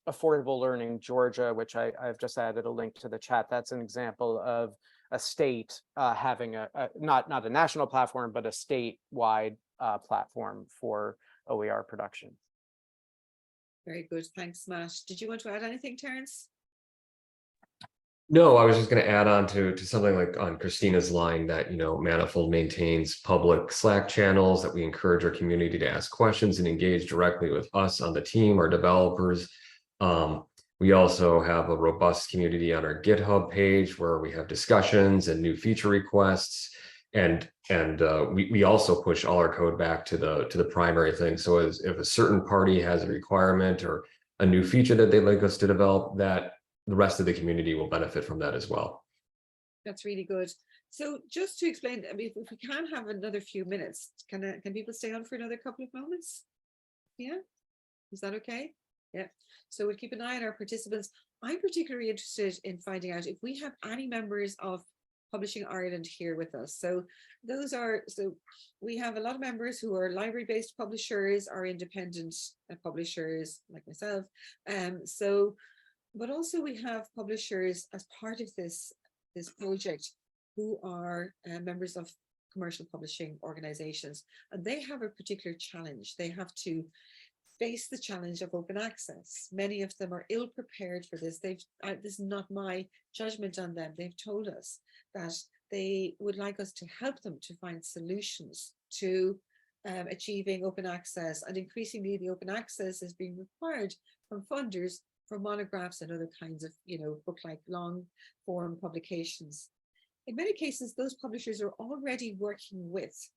Affordable Learning Georgia, which I've just added a link to the chat, that's an example of a state having not a national platform, but a statewide platform for OER production. Very good. Thanks, Matt. Did you want to add anything, Terence? No, I was just going to add on to something like on Christina's line that, Manifold maintains public Slack channels that we encourage our community to ask questions and engage directly with us on the team, our developers. We also have a robust community on our GitHub page where we have discussions and new feature requests. And we also push all our code back to the primary thing. So if a certain party has a requirement or a new feature that they'd like us to develop, that the rest of the community will benefit from that as well. That's really good. So just to explain, I mean, if we can have another few minutes, can people stay on for another couple of moments? Yeah, is that okay? Yeah. So we'll keep an eye on our participants. I'm particularly interested in finding out if we have any members of Publishing Ireland here with us. So we have a lot of members who are library-based publishers, or independent publishers like myself. But also we have publishers as part of this project who are members of commercial publishing organizations, and they have a particular challenge. They have to face the challenge of open access. Many of them are ill prepared for this. This is not my judgment on them. They've told us that they would like us to help them to find solutions to achieving open access, and increasingly the open access is being required from funders for monographs and other kinds of, book-like long form publications. In many cases, those publishers are already working with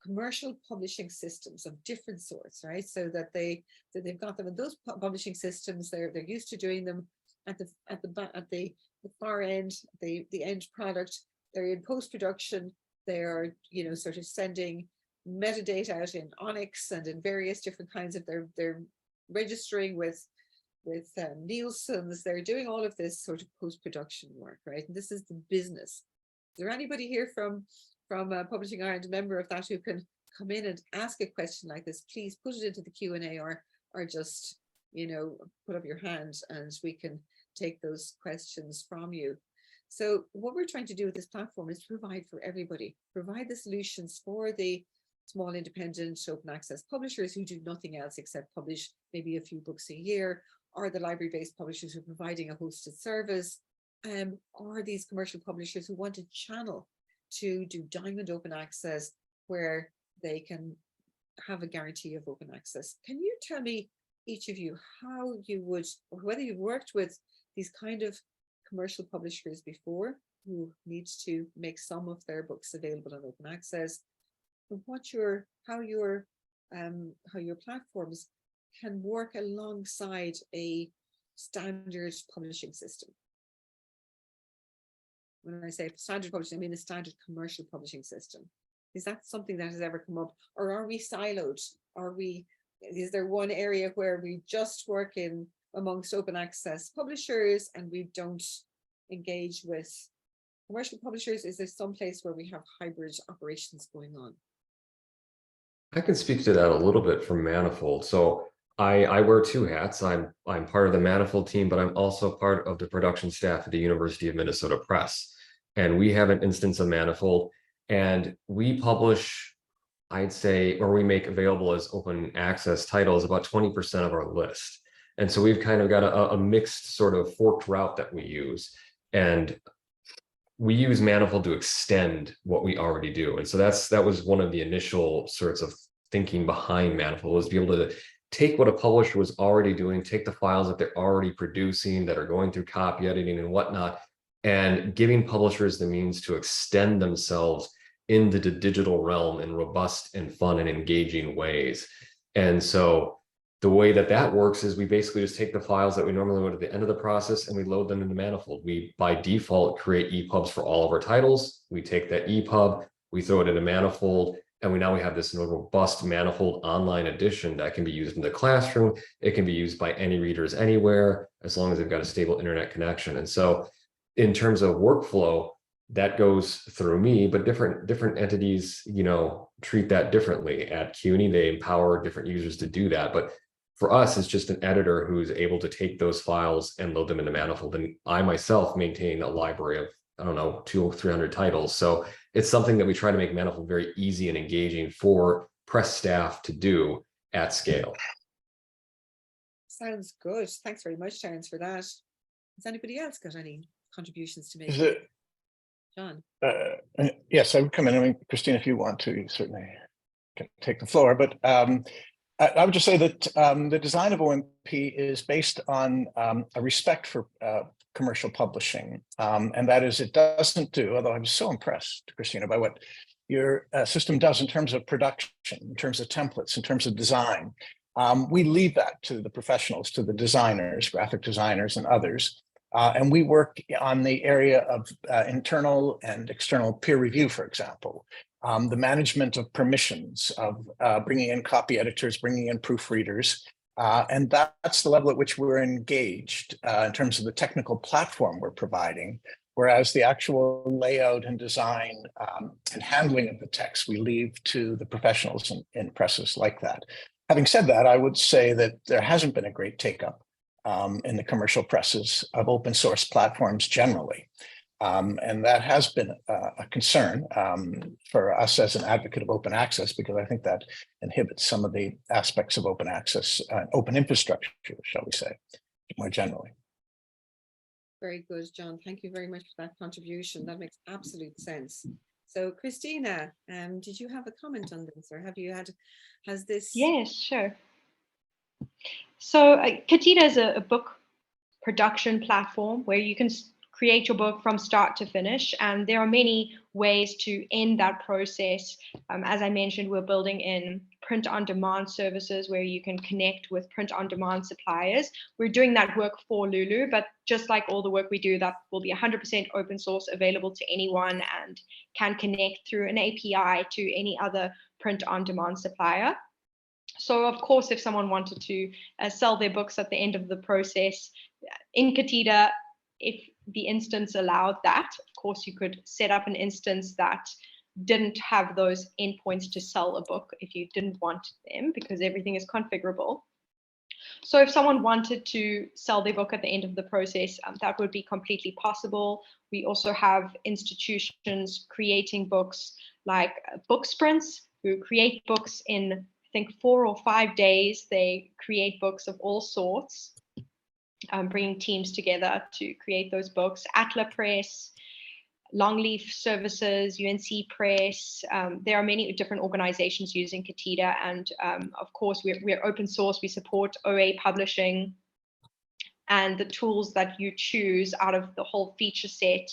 commercial publishing systems of different sorts, right? So that they've got them in those publishing systems. They're used to doing them at the far end, the end product. They're in post-production. They're sort of sending metadata out in Onyx and in various different kinds of. They're registering with Nielsen's. They're doing all of this sort of post-production work, right? And this is the business. Is there anybody here from Publishing Ireland, a member of that, who can come in and ask a question like this? Please put it into the Q&A, or just put up your hand and we can take those questions from you. So what we're trying to do with this platform is provide for everybody, provide the solutions for the small independent open access publishers who do nothing else except publish maybe a few books a year, or the library-based publishers who are providing a hosted service, or these commercial publishers who want a channel to do diamond open access where they can have a guarantee of open access. Can you tell me, each of you, how you would, or whether you've worked with these kind of commercial publishers before who needs to make some of their books available on open access, and how your platforms can work alongside a standard publishing system? When I say standard publishing, I mean a standard commercial publishing system. Is that something that has ever come up, or are we siloed? Is there one area where we just work in amongst open access publishers and we don't engage with commercial publishers? Is there some place where we have hybrid operations going on? I can speak to that a little bit from Manifold. So I wear two hats. I'm part of the Manifold team, but I'm also part of the production staff at the University of Minnesota Press. And we have an instance of Manifold, and we publish, I'd say, or we make available as open access titles about 20% of our list. And so we've kind of got a mixed sort of forked route that we use. And we use Manifold to extend what we already do. And so that was one of the initial sorts of thinking behind Manifold, was to be able to take what a publisher was already doing, take the files that they're already producing that are going through copy editing and whatnot, and giving publishers the means to extend themselves into the digital realm in robust and fun and engaging ways. And so the way that works is we basically just take the files that we normally would at the end of the process and we load them into Manifold. We, by default, create EPUBs for all of our titles. We take that EPUB, we throw it into Manifold, and we have this robust Manifold online edition that can be used in the classroom. It can be used by any readers anywhere, as long as they've got a stable internet connection. And so in terms of workflow, that goes through me, but different entities, treat that differently. At CUNY, they empower different users to do that. But for us, it's just an editor who's able to take those files and load them into Manifold. And I myself maintain a library of, 200 or 300 titles. So it's something that we try to make Manifold very easy and engaging for press staff to do at scale. Sounds good. Thanks very much, Terence, for that. Has anybody else got any contributions to make? John? Yes, I would come in. I mean, Christina, if you want to, you certainly can take the floor. But I would just say that the design of OMP is based on a respect for commercial publishing. And that is, it doesn't do, although I'm so impressed, Christina, by what your system does in terms of production, in terms of templates, in terms of design. We leave that to the professionals, to the designers, graphic designers and others. And we work on the area of internal and external peer review, for example, the management of permissions, of bringing in copy editors, bringing in proofreaders. And that's the level at which we're engaged in terms of the technical platform we're providing, whereas the actual layout and design and handling of the text, we leave to the professionals in presses like that. Having said that, I would say that there hasn't been a great take-up in the commercial presses of open source platforms generally. And that has been a concern for us as an advocate of open access, because I think that inhibits some of the aspects of open access, open infrastructure, shall we say, more generally. Very good, John. Thank you very much for that contribution. That makes absolute sense. So, Christina, did you have a comment on this, or has this? Yes, sure. So Ketida is a book production platform where you can create your book from start to finish. And there are many ways to end that process. As I mentioned, we're building in print-on-demand services where you can connect with print-on-demand suppliers. We're doing that work for Lulu, but just like all the work we do, that will be 100% open source, available to anyone, and can connect through an API to any other print-on-demand supplier. So of course, if someone wanted to sell their books at the end of the process in Ketida, if the instance allowed that, of course, you could set up an instance that didn't have those endpoints to sell a book if you didn't want them, because everything is configurable. So if someone wanted to sell their book at the end of the process, that would be completely possible. We also have institutions creating books like book sprints, who create books in, I think, 4 or 5 days. They create books of all sorts, bringing teams together to create those books. Atla Press, Longleaf Services, UNC Press. There are many different organizations using Ketida, and of course we're open source. We support OA publishing, and the tools that you choose out of the whole feature set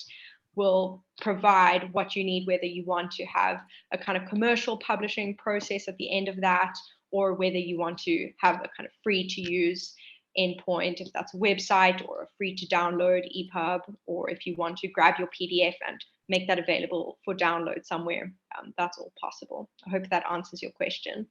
will provide what you need, whether you want to have a kind of commercial publishing process at the end of that, or whether you want to have a kind of free to use endpoint, if that's a website, or a free to download EPUB, or if you want to grab your PDF and make that available for download somewhere, that's all possible. I hope that answers your question.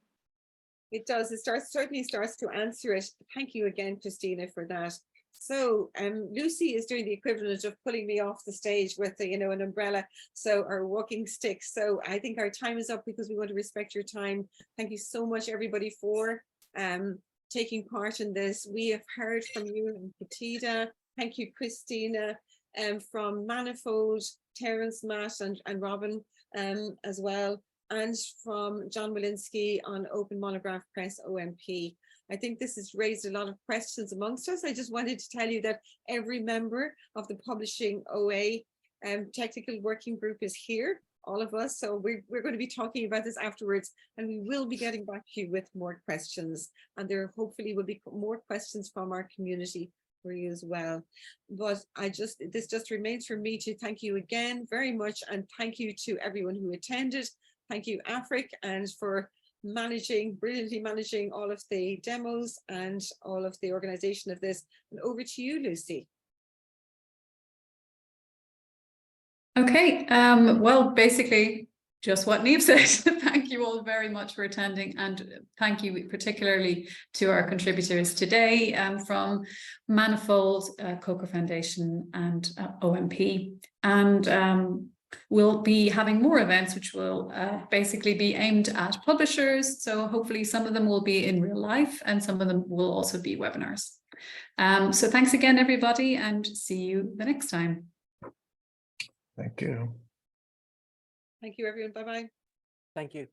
It does. It certainly starts to answer it. Thank you again, Christina, for that. So Lucy is doing the equivalent of pulling me off the stage with an umbrella, or walking stick. So I think our time is up because we want to respect your time. Thank you so much, everybody, for taking part in this. We have heard from you and Ketida. Thank you, Christina, from Manifold, Terence, Matt, and Robin as well, and from John Walensky on Open Monograph Press OMP. I think this has raised a lot of questions amongst us. I just wanted to tell you that every member of the PublishOA technical working group is here, all of us. So we're going to be talking about this afterwards, and we will be getting back to you with more questions. And there hopefully will be more questions from our community for you as well. But this just remains for me to thank you again very much, and thank you to everyone who attended. Thank you, Afric, and for brilliantly managing all of the demos and all of the organization of this. And over to you, Lucy. Okay, well, basically just what Niamh said. Thank you all very much for attending, and thank you particularly to our contributors today from Manifold, Coko Foundation, and OMP. And we'll be having more events which will basically be aimed at publishers. So hopefully some of them will be in real life, and some of them will also be webinars. So thanks again, everybody, and see you the next time. Thank you. Thank you, everyone. Bye-bye. Thank you.